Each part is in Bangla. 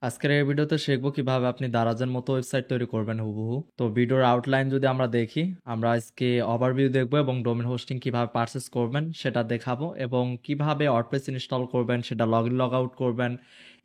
আজকের এই ভিডিওতে শিখবো কিভাবে আপনি দারাজের মতো ওয়েবসাইট তৈরি করবেন হুবহু। তো ভিডিওর আউটলাইন যদি আমরা দেখি, আমরা আজকে ওভারভিউ দেখবো এবং ডোমেন হোস্টিং কিভাবে পারচেস করবেন সেটা দেখাবো, এবং কিভাবে ওয়ার্ডপ্রেস ইনস্টল করবেন সেটা লগ ইন লগ আউট করবেন।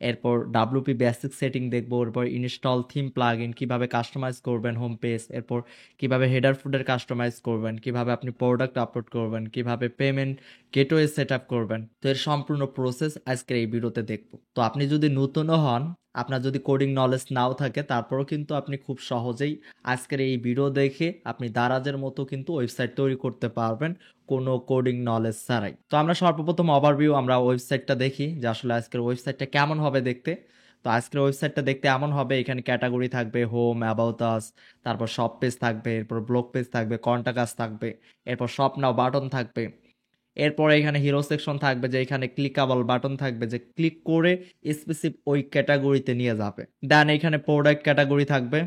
এরপর ডাব্লিউপি বেসিক সেটিং দেখবো, এরপর ইনস্টল থিম প্লাগ ইন কিভাবে কাস্টমাইজ করবেন হোম পেজ, এরপর কিভাবে হেডার ফুডের কাস্টমাইজ করবেন, কিভাবে আপনি প্রোডাক্ট আপলোড করবেন, কিভাবে পেমেন্ট গেটওয়ে সেট আপ করবেন। তো এর সম্পূর্ণ প্রসেস আজকের এই ভিডিওতে দেখবো। তো আপনি যদি নতুনও হন, আপনার যদি কোডিং নলেজ নাও থাকে, তারপরেও কিন্তু আপনি খুব সহজেই আজকের এই ভিডিও দেখে আপনি দারাজের মতো কিন্তু ওয়েবসাইট তৈরি করতে পারবেন কোনো কোডিং নলেজ ছাড়াই। তো আমরা সর্বপ্রথম ওভারভিউ আমরা ওয়েবসাইটটা দেখি যে আসলে আজকের ওয়েবসাইটটা কেমন হবে দেখতে। তো আজকের ওয়েবসাইটটা দেখতে এমন হবে, এখানে ক্যাটাগরি থাকবে হোম, অ্যাবাউট আস, তারপর শপ পেজ থাকবে, এরপর ব্লগ পেজ থাকবে, কন্টাক্ট আস থাকবে, এরপর শপ নাও বাটন থাকবে। এরপরে এখানে হিরো সেকশন থাকবে, যে এখানে ক্লিকাবল বাটন থাকবে, যে ক্লিক করে স্পেসিফিক ওই ক্যাটাগরিতে নিয়ে যাবে। দেন এখানে প্রোডাক্ট ক্যাটাগরি থাকবে,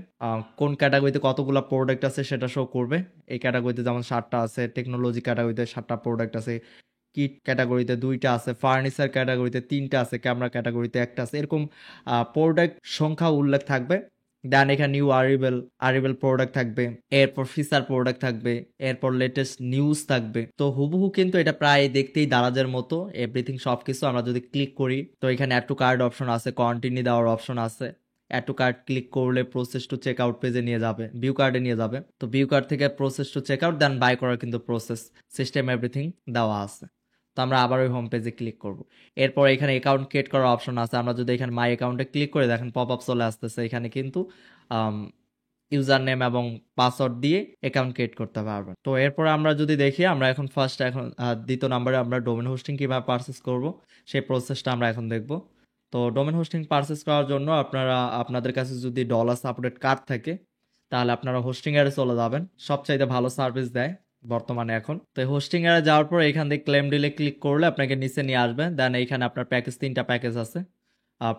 কোন ক্যাটাগরিতে কতগুলো প্রোডাক্ট আছে সেটা শো করবে। এই ক্যাটাগরিতে যেমন 7টা আছে, টেকনোলজি ক্যাটাগরিতে 7টা প্রোডাক্ট আছে, কিট ক্যাটাগরিতে 2টা আছে, ফার্নিচার ক্যাটাগরিতে 3টা আছে, ক্যামেরা ক্যাটাগরিতে 1টা আছে, এরকম প্রোডাক্ট সংখ্যা উল্লেখ থাকবে। দেন এখানে নিউ আরিভেল আরিভেল প্রোডাক্ট থাকবে, এরপর ফিচার প্রোডাক্ট থাকবে, এরপর লেটেস্ট নিউজ থাকবে। তো হুবহু কিন্তু এটা প্রায় দেখতেই দারাজের মতো এভরিথিং সবকিছু। আমরা যদি ক্লিক করি তো এখানে অ্যাড টু কার্ড অপশন আছে, কন্টিনিউ দেওয়ার অপশন আছে। অ্যাড টু কার্ড ক্লিক করলে প্রসেস টু চেক আউট পেজে নিয়ে যাবে, ভিউ কার্ডে নিয়ে যাবে। তো ভিউ কার্ড থেকে process to check out, then buy করার কিন্তু প্রসেস সিস্টেম এভরিথিং দেওয়া আছে। তো আমরা আবার ওই হোম পেজে ক্লিক করব। এরপর এখানে অ্যাকাউন্ট ক্রিয়েট করার অপশন আছে। আমরা যদি এখানে মাই অ্যাকাউন্টে ক্লিক করে দেখেন পপ আপ চলে আসতেছে, এখানে কিন্তু ইউজার নেম এবং পাসওয়ার্ড দিয়ে অ্যাকাউন্ট ক্রিয়েট করতে পারবেন। তো এরপর আমরা যদি দেখি, আমরা এখন দ্বিতীয় নাম্বারে আমরা ডোমেন হোস্টিং কিভাবে পারচেস করব সেই প্রসেসটা আমরা এখন দেখব। তো ডোমেন হোস্টিং পারচেস করার জন্য আপনাদের কাছে যদি ডলার সাপোর্টেড কার্ড থাকে, তাহলে আপনারা হোস্টিং এর চলে যাবেন। সবচাইতে ভালো সার্ভিস দেয় বর্তমানে এখন। তো হোস্টিং এর যাওয়ার পর এখান থেকে ক্লেম ডিলে ক্লিক করলে আপনাকে নিচে নিয়ে আসবে। দেন এইখানে আপনার প্যাকেজ 3টা প্যাকেজ আছে,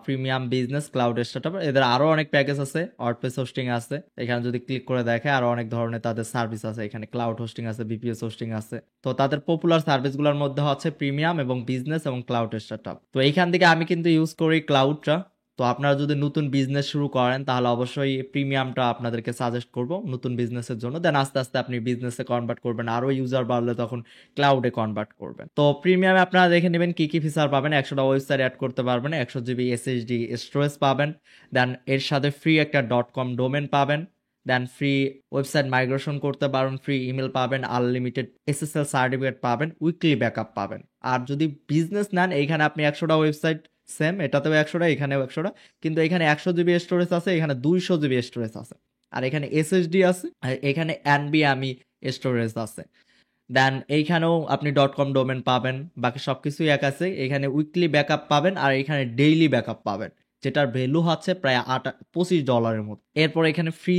প্রিমিয়াম, বিজনেস, ক্লাউড স্টার্টআপ। এদের আরো অনেক প্যাকেজ আছে, ওয়ার্ডপ্রেস হোস্টিং আছে। এখানে যদি ক্লিক করে দেখে আরো অনেক ধরনের তাদের সার্ভিস আছে। এখানে ক্লাউড হোস্টিং আছে, বিপিএস হোস্টিং আছে। তো তাদের পপুলার সার্ভিসগুলোর মধ্যে হচ্ছে প্রিমিয়াম এবং বিজনেস এবং ক্লাউড স্টার্টআপ। তো এইখান থেকে আমি কিন্তু ইউজ করি ক্লাউডটা। তো আপনারা যদি নতুন বিজনেস শুরু করেন তাহলে অবশ্যই প্রিমিয়ামটা আপনাদেরকে সাজেস্ট করব নতুন বিজনেসের জন্য। দেন আস্তে আস্তে আপনি বিজনেসে কনভার্ট করবেন, আরো ইউজার বাড়লে তখন ক্লাউডে কনভার্ট করবেন। তো প্রিমিয়ামে আপনারা দেখে নেবেন কি কি ফিচার পাবেন। 100টা ওয়েবসাইট অ্যাড করতে পারবেন, 100 জিবি এসএসডি স্টোরেজ পাবেন। দেন এর সাথে ফ্রি একটা .com ডোমেন পাবেন। দেন ফ্রি ওয়েবসাইট মাইগ্রেশন করতে পারবেন, ফ্রি ইমেল পাবেন, আনলিমিটেড এসএসএল সার্টিফিকেট পাবেন, উইকলি ব্যাকআপ পাবেন। আর যদি বিজনেস নেন, এইখানে আপনি 100টা ওয়েবসাইট, সেম এটাতেও 100টা, এখানেও 100টা, কিন্তু এখানে 100 জিবি স্টোরেজ আছে, এখানে 200 জিবি স্টোরেজ আছে। আর এখানে এসএসডি আছে, আর এখানে এনবিএমই স্টোরেজ আছে। দেন এইখানেও আপনি .com ডোমেন পাবেন, বাকি সবকিছুই এক আছে। এখানে উইকলি ব্যাকআপ পাবেন আর এখানে ডেইলি ব্যাকআপ পাবেন, যেটার ভ্যালু হচ্ছে প্রায় $25 মতো। এরপর এখানে ফ্রি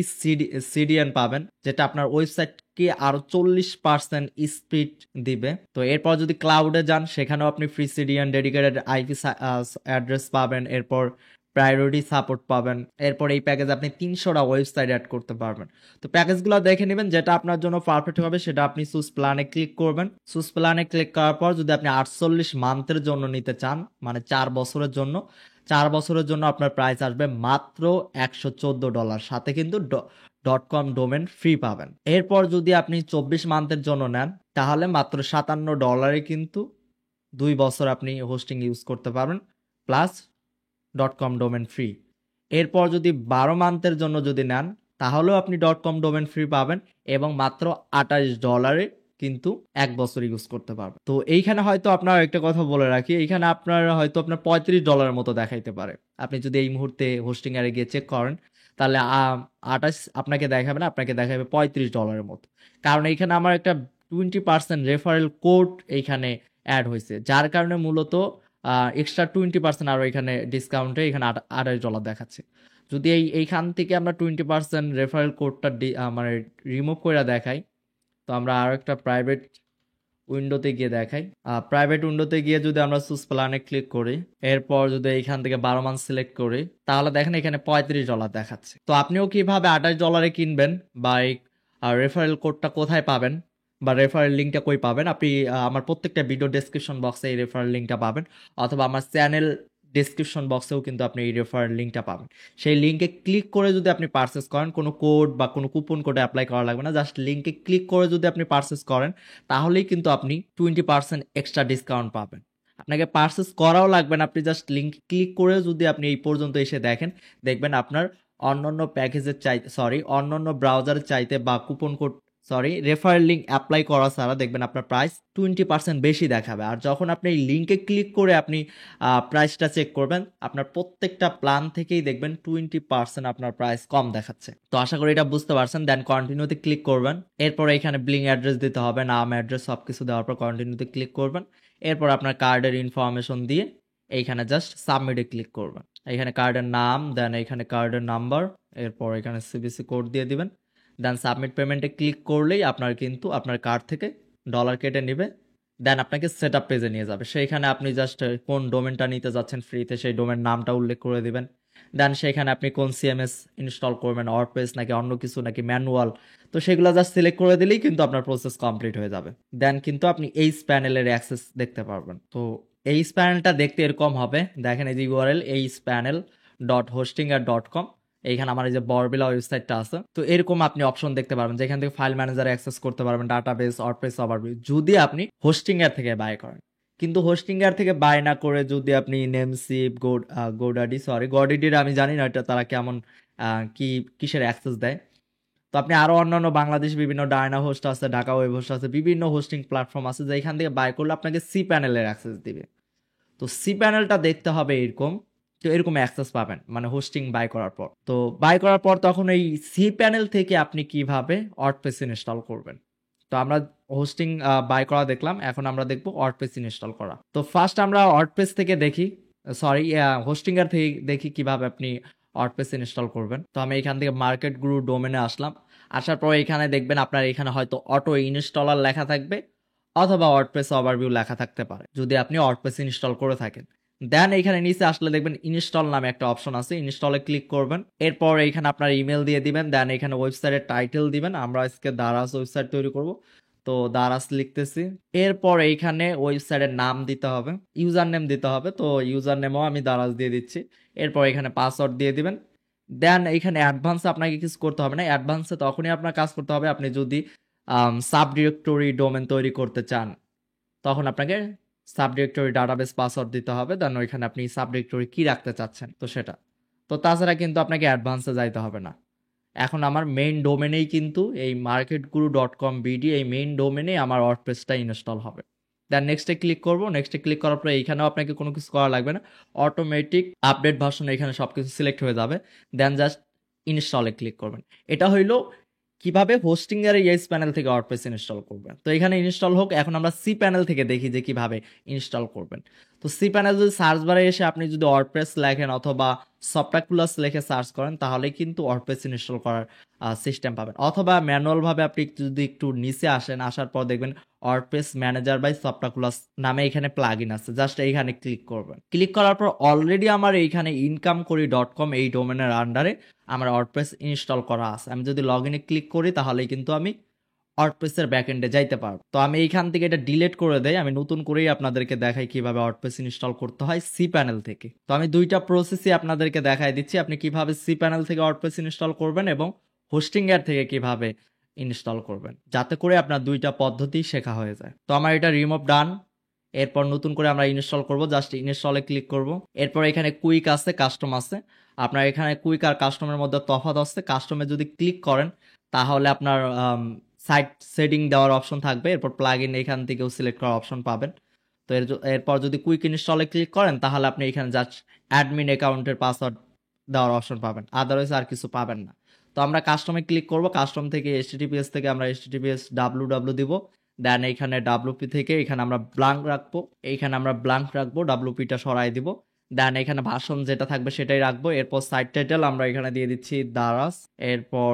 সিডিএন পাবেন, যেটা আপনার ওয়েবসাইটকে আরো 40% স্পিড দিবে। তো এরপর যদি ক্লাউডে যান, সেখানেও আপনি free CDN, dedicated IP address পাবেন, এরপর প্রায়োরিটি সাপোর্ট পাবেন। এরপর এই প্যাকেজ আপনি 300টা ওয়েবসাইট অ্যাড করতে পারবেন। তো প্যাকেজগুলো দেখে নেবেন, যেটা আপনার জন্য পারফেক্ট হবে সেটা আপনি চুজ প্ল্যানে ক্লিক করবেন। চুজ প্ল্যানে ক্লিক করার পর যদি আপনি 48 মান্থের জন্য নিতে চান, মানে 4 বছরের জন্য, 4 বছরের জন্য আপনার প্রাইস আসবে মাত্র $114, সাথে কিন্তু .com ডোমেন ফ্রি পাবেন। এরপর যদি আপনি 24 মান্থের জন্য নেন, তাহলে মাত্র $57 কিন্তু 2 বছর আপনি হোস্টিং ইউজ করতে পারবেন, প্লাস .com ডোমেন ফ্রি। এরপর যদি 12 মান্থের জন্য যদি নেন, তাহলেও আপনি .com ডোমেন ফ্রি পাবেন এবং মাত্র $28 কিন্তু 1 বছর ইউজ করতে পারবেন। তো এইখানে হয়তো আপনার একটা কথা বলে রাখি, এইখানে আপনার হয়তো আপনার $35 মতো দেখাইতে পারে। আপনি যদি এই মুহূর্তে হোস্টিং এর গিয়ে চেক করেন, তাহলে 28 আপনাকে দেখাবে না, আপনাকে দেখাবে $35 মতো। কারণ এইখানে আমার একটা 20% রেফারেল কোড এইখানে অ্যাড হয়েছে, যার কারণে মূলত এক্সট্রা 20% আরও এখানে ডিসকাউন্টে এখানে $28 দেখাচ্ছে। যদি এইখান থেকে আমরা 20% রেফারেল কোডটা মানে রিমুভ করে দেখাই, তো আমরা আরও একটা প্রাইভেট উইন্ডোতে গিয়ে দেখাই। প্রাইভেট উইন্ডোতে গিয়ে যদি আমরা চুজ প্ল্যানে ক্লিক করি, এরপর যদি এইখান থেকে 12 মান্থ সিলেক্ট করি, তাহলে দেখেন এখানে $35 দেখাচ্ছে। তো আপনিও কিভাবে $28 কিনবেন, বা এই রেফারেল কোডটা কোথায় পাবেন, বা রেফারেল লিঙ্কটা কই পাবেন, আপনি আমার প্রত্যেকটা ভিডিও ডেসক্রিপশন বক্সে এই রেফারেল লিঙ্কটা পাবেন, অথবা আমার চ্যানেল ডেসক্রিপশন বক্সেও কিন্তু আপনি এই রেফারেল লিঙ্কটা পাবেন। সেই লিঙ্কে ক্লিক করে যদি আপনি পারচেস করেন, কোনো কোড বা কোনো কুপন কোডে অ্যাপ্লাই করা লাগবে না, জাস্ট লিঙ্কে ক্লিক করে যদি আপনি পারচেস করেন তাহলেই কিন্তু আপনি 20% এক্সট্রা ডিসকাউন্ট পাবেন। আপনাকে পারচেস করাও লাগবে না, আপনি জাস্ট লিঙ্ক ক্লিক করে যদি আপনি এই পর্যন্ত এসে দেখেন, দেখবেন আপনার অন্যান্য প্যাকেজের চাইতে অন্যান্য ব্রাউজারের চাইতে বা coupon code referral link apply করা ছাড়া দেখবেন আপনার প্রাইস 20% বেশি দেখাবে। আর যখন আপনি এই লিঙ্কে ক্লিক করে আপনি প্রাইসটা চেক করবেন, আপনার প্রত্যেকটা প্ল্যান থেকেই দেখবেন 20% আপনার প্রাইস কম দেখাচ্ছে। তো আশা করি এটা বুঝতে পারছেন। দেন কন্টিনিউতে ক্লিক করবেন, এরপর এখানে বিলিং অ্যাড্রেস দিতে হবে, নাম অ্যাড্রেস সব কিছু দেওয়ার পর কন্টিনিউতে ক্লিক করবেন, এরপর আপনার কার্ডের ইনফরমেশন দিয়ে এইখানে জাস্ট সাবমিটে ক্লিক করবেন। এখানে কার্ডের নাম, দেন এখানে কার্ডের নাম্বার, এরপর এখানে সিবিসি কোড দিয়ে দিবেন, দেন সাবমিট পেমেন্টে ক্লিক করলেই আপনার কিন্তু আপনার কার্ড থেকে ডলার কেটে নেবে। দেন আপনাকে সেট আপ পেজে নিয়ে যাবে, সেইখানে আপনি জাস্ট কোন ডোমেনটা নিতে যাচ্ছেন ফ্রিতে সেই ডোমেন নামটা উল্লেখ করে দিবেন। দেন সেখানে আপনি কোন সিএমএস ইনস্টল করবেন, ওয়ার্ডপ্রেস নাকি অন্য কিছু নাকি ম্যানুয়াল, তো সেগুলো জাস্ট সিলেক্ট করে দিলেই কিন্তু আপনার প্রসেস কমপ্লিট হয়ে যাবে। দেন কিন্তু আপনি এই প্যানেলের অ্যাক্সেস দেখতে পারবেন। তো এই প্যানেলটা দেখতে এরকম হবে, দেখেন এই যে ইউআরএল ace-panel.hostinger.com, এইখানে আমার এই যে বরবিলা ওয়েবসাইটটা আছে। তো এরকম আপনি অপশন দেখতে পারবেন যেখান থেকে ফাইল ম্যানেজার অ্যাক্সেস করতে পারবেন, ডাটাবেস, ওয়ার্ডপ্রেস, ওভারভিউ, যদি আপনি হোস্টিংয়ার থেকে বাই করেন। কিন্তু হোস্টিংয়ার থেকে বাই না করে যদি আপনি নেমসিপ, গডিডির আমি জানি না এটা তারা কেমন কিসের অ্যাক্সেস দেয়। তো আপনি আরো অন্যান্য বাংলাদেশ বিভিন্ন ডায়না হোস্ট আছে, ঢাকা ওয়েব হোস্ট আছে, বিভিন্ন হোস্টিং প্ল্যাটফর্ম আছে যেখান থেকে বাই করলে আপনাকে সি প্যানেলের অ্যাক্সেস দিবে। তো সি প্যানেলটা দেখতে হবে এরকম, তো এরকম অ্যাক্সেস পাবেন মানে হোস্টিং বাই করার পর। তো বাই করার পর তখন এই সি প্যানেল থেকে আপনি কিভাবে ওয়ার্ডপ্রেস ইনস্টল করবেন। তো আমরা হোস্টিং বাই করা দেখলাম, এখন আমরা দেখবো ওয়ার্ডপ্রেস ইনস্টল করা। তো ফার্স্ট আমরা ওয়ার্ডপ্রেস থেকে দেখি, হোস্টিংয়ার থেকে দেখি কিভাবে আপনি ওয়ার্ডপ্রেস ইনস্টল করবেন। তো আমি এখান থেকে মার্কেট গুরু ডোমেনে আসলাম, আসার পর এখানে দেখবেন আপনার এখানে হয়তো অটো ইনস্টলার লেখা থাকবে অথবা ওয়ার্ডপ্রেস ওভারভিউ লেখা থাকতে পারে যদি আপনি ওয়ার্ডপ্রেস ইনস্টল করে থাকেন। দেন এখানে নিচে আসলে দেখবেন ইনস্টল নামে একটা অপশন আছে, ইনস্টলে ক্লিক করবেন, এরপর এখানে আপনার ইমেল দিয়ে দিবেন, দেন এখানে ওয়েবসাইটের টাইটেল দিবেন। আমরা আজকে দারাজ ওয়েবসাইট তৈরি করব, তো দারাজ লিখতেছি, এরপর এইখানে ওয়েবসাইটের নাম দিতে হবে, ইউজার নেম দিতে হবে, তো ইউজার নেমও আমি দারাজ দিয়ে দিচ্ছি, এরপর এখানে পাসওয়ার্ড দিয়ে দিবেন। দেন এইখানে অ্যাডভান্সে আপনাকে কিছু করতে হবে না, অ্যাডভান্সে তখনই আপনার কাজ করতে হবে আপনি যদি সাব ডিরেক্টরি ডোমেন তৈরি করতে চান, তখন আপনাকে সাব ডিরেক্টরি ডাটাবেস পাসওয়ার্ড দিতে হবে, দেন ওইখানে আপনি সাব ডিরেক্টরি কি রাখতে চাচ্ছেন তো সেটা। তো তাছাড়া কিন্তু আপনাকে অ্যাডভান্সে যাইতে হবে না। এখন আমার মেইন ডোমেনেই কিন্তু এই marketguru.com.bd এই মেইন ডোমেনেই আমার ওয়ার্ডপ্রেসটা ইনস্টল হবে। দেন নেক্সটে ক্লিক করব, নেক্সটে ক্লিক করার পরে এইখানেও আপনাকে কোনো কিছু করা লাগবে না, অটোমেটিক আপডেট ভার্সন এখানে সব কিছু সিলেক্ট হয়ে যাবে। দেন জাস্ট ইনস্টলে ক্লিক করবেন। এটা হইলো কিভাবে হোস্টিং এর এস প্যানেল থেকে ওয়ার্ডপ্রেস ইনস্টল করবেন। তো এখানে ইনস্টল হোক, এখন আমরা সি প্যানেল থেকে দেখি যে কিভাবে ইনস্টল করবেন। তো সি প্যানেল যদি সার্চ বারে এসে আপনি যদি ওয়ার্ডপ্রেস লেখেন অথবা সফটক্লাস লিখে সার্চ করেন তাহলেই কিন্তু ওয়ার্ডপ্রেস ইনস্টল করার সিস্টেম পাবেন, অথবা ম্যানুয়াল ভাবে আপনি যদি একটু নিচে আসেন, আসার পর দেখবেন ওয়ার্ডপ্রেস ম্যানেজার বাই সফটক্লাস নামে এখানে প্লাগইন আছে, জাস্ট এইখানে ক্লিক করবেন। ক্লিক করার পর অলরেডি আমার এইখানে incomekori.com এই ডোমেনের আন্ডারে আমার ওয়ার্ডপ্রেস ইনস্টল করা আছে। আমি যদি লগ ইনে ক্লিক করি তাহলেই কিন্তু আমি ওয়ার্ডপ্রেসের ব্যাকএন্ডে যাইতে পারবো। তো আমি এইখান থেকে এটা ডিলিট করে দেই, আমি নতুন করেই আপনাদেরকে দেখাই কিভাবে ওয়ার্ডপ্রেস ইনস্টল করতে হয় সি প্যানেল থেকে। তো আমি দুইটা প্রসেসই আপনাদেরকে দেখাই দিচ্ছি, আপনি কিভাবে সি প্যানেল থেকে ওয়ার্ডপ্রেস ইনস্টল করবেন এবং হোস্টিং এর থেকে কিভাবে ইনস্টল করবেন, যাতে করে আপনার দুইটা পদ্ধতি শেখা হয়ে যায়। তো আমার এটা রিমুভ ডান, এরপর নতুন করে আমরা ইনস্টল করব, জাস্ট ইনস্টলে ক্লিক করব। এরপর এখানে কুইক আছে, কাস্টম আছে, আপনার এখানে কুইক আর কাস্টমের মধ্যে তফাৎ আছে। কাস্টমে যদি ক্লিক করেন তাহলে আপনার সাইট সেটিং দেওয়ার অপশন থাকবে, এরপর প্লাগ ইন এখান থেকেও সিলেক্ট করার অপশন পাবেন। তো এরপর যদি কুইক ইনস্টলে ক্লিক করেন তাহলে আপনি এখানে জাস্ট অ্যাডমিন অ্যাকাউন্টের পাসওয়ার্ড দেওয়ার অপশন পাবেন, আদারওয়াইজ আর কিছু পাবেন না। তো আমরা কাস্টমে ক্লিক করব, কাস্টম থেকে HTTPS থেকে আমরা HTTPS www দিব, দেন এইখানে WP থেকে এখানে আমরা ব্ল্যাঙ্ক রাখবো, এইখানে আমরা ব্ল্যাঙ্ক রাখবো, WPটা সরাই দিব, দেন এখানে ভাষণ যেটা থাকবে সেটাই রাখবো। এরপর সাইট টাইটেল আমরা এখানে দিয়ে দিচ্ছি দারাজ, এরপর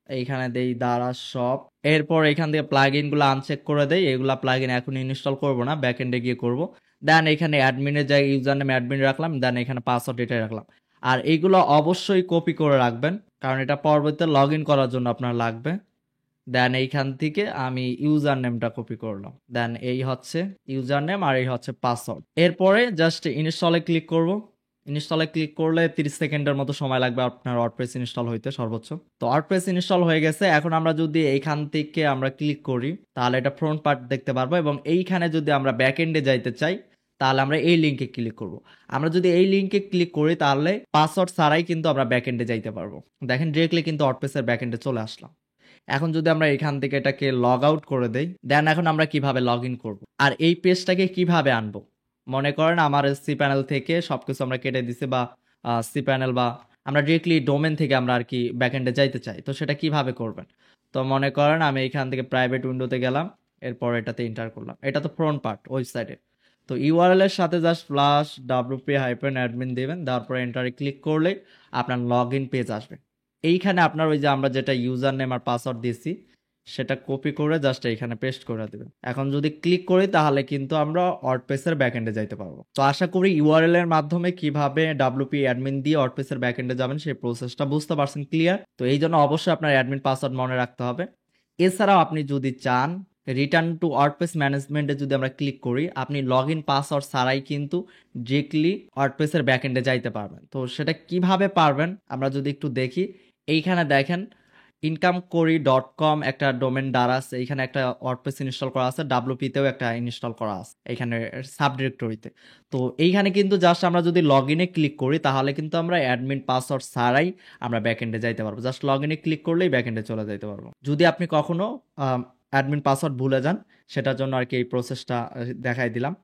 এইখানে দেই দারাজ শপ, এরপর এখান থেকে প্লাগ ইনগুলো আনচেক করে দেই, এগুলা প্লাগ ইন এখন ইনস্টল করবো না, ব্যাক এন্ডে গিয়ে করবো। দেন এখানে অ্যাডমিনের জায়গায় ইউজার নেম অ্যাডমিন রাখলাম, দেন এখানে পাসওয়ার্ড এটাই রাখলাম। আর এইগুলো অবশ্যই কপি করে রাখবেন কারণ এটা পরবর্তীতে লগ ইন করার জন্য আপনার লাগবে। দেন এইখান থেকে আমি ইউজার নেমটা কপি করলাম, দেন এই হচ্ছে ইউজার নেম আর এই হচ্ছে পাসওয়ার্ড। এরপরে জাস্ট ইনস্টলে ক্লিক করব। ইনস্টলে ক্লিক করলে 30 সেকেন্ডের মতো সময় লাগবে আপনার ওয়ার্ডপ্রেস ইনস্টল হইতে সর্বোচ্চ। তো ওয়ার্ডপ্রেস ইনস্টল হয়ে গেছে। এখন আমরা যদি এইখান থেকে আমরা ক্লিক করি তাহলে এটা ফ্রন্ট পার্ট দেখতে পারবো, এবং এইখানে যদি আমরা ব্যাক এন্ডে যাইতে চাই তাহলে আমরা এই লিঙ্কে ক্লিক করব। আমরা যদি এই লিঙ্কে ক্লিক করি তাহলে পাসওয়ার্ড ছাড়াই কিন্তু আমরা ব্যাক এন্ডে যাইতে পারবো। দেখেন ডিরেক্টলি কিন্তু ওয়ার্ডপ্রেসের ব্যাক এন্ডে চলে আসলাম। এখন যদি আমরা এখান থেকে এটাকে লগ আউট করে দেই, দেন এখন আমরা কিভাবে লগ ইন করবো আর এই পেজটাকে কিভাবে আনবো। মনে করেন আমার সি প্যানেল থেকে সবকিছু আমরা কেটে দিছি, বা সি প্যানেল বা আমরা ডিরেক্টলি ডোমেন থেকে আমরা আর কি ব্যাকএন্ডে যাইতে চাই, তো সেটা কিভাবে করবেন। তো মনে করেন আমি এখান থেকে প্রাইভেট উইন্ডোতে গেলাম, এরপর এটাতে এন্টার করলাম। এটা তো ফ্রন্ট পার্ট ওয়েবসাইটে। তো ইউআরএল এর সাথে জাস্ট /wp-admin দিবেন, তারপর এন্টারে ক্লিক করলে আপনার লগ ইন পেজ আসবে। এইখানে আপনার ওই যে আমরা যেটা ইউজার নেম আর পাসওয়ার্ড দিয়েছি সেটা কপি করে জাস্ট এইখানে পেস্ট করে দেবেন। এখন যদি ক্লিক করি তাহলে কিন্তু আমরা ওয়ার্ডপ্রেসের ব্যাকএন্ডে যাইতে পারবো। তো আশা করি ইউআরএল এর মাধ্যমে কিভাবে ডাব্লিউপি অ্যাডমিন দিয়ে ওয়ার্ডপ্রেসের ব্যাকএন্ডে যাবেন সেই প্রসেসটা বুঝতে পারছেন ক্লিয়ার। তো এই জন্য অবশ্যই আপনার অ্যাডমিন পাসওয়ার্ড মনে রাখতে হবে। এছাড়াও আপনি যদি চান রিটার্ন টু ওয়ার্ডপ্রেস ম্যানেজমেন্টে যদি আমরা ক্লিক করি, আপনি লগ ইন পাসওয়ার্ড ছাড়াই কিন্তু ডিরেক্টলি ওয়ার্ডপ্রেসের ব্যাকএন্ডে যাইতে পারবেন। তো সেটা কিভাবে পারবেন আমরা যদি একটু দেখি, এইখানে দেখেন incomekori.com একটা ডোমেন দ্বারা আছে, এইখানে একটা ওয়ার্ডপ্রেস ইনস্টল করা আছে, ডাব্লিউপিতেও একটা ইনস্টল করা আছে এইখানে সাব ডিরেক্টরিতে। তো এইখানে কিন্তু জাস্ট আমরা যদি লগ ইনে ক্লিক করি তাহলে কিন্তু আমরা অ্যাডমিন পাসওয়ার্ড ছাড়াই আমরা ব্যাকএন্ডে যাইতে পারবো। জাস্ট লগ ইনে ক্লিক করলেই ব্যাকএন্ডে চলে যাইতে পারবো। যদি আপনি কখনো অ্যাডমিন পাসওয়ার্ড ভুলে যান সেটার জন্য আর কি এই প্রসেসটা দেখাই দিলাম।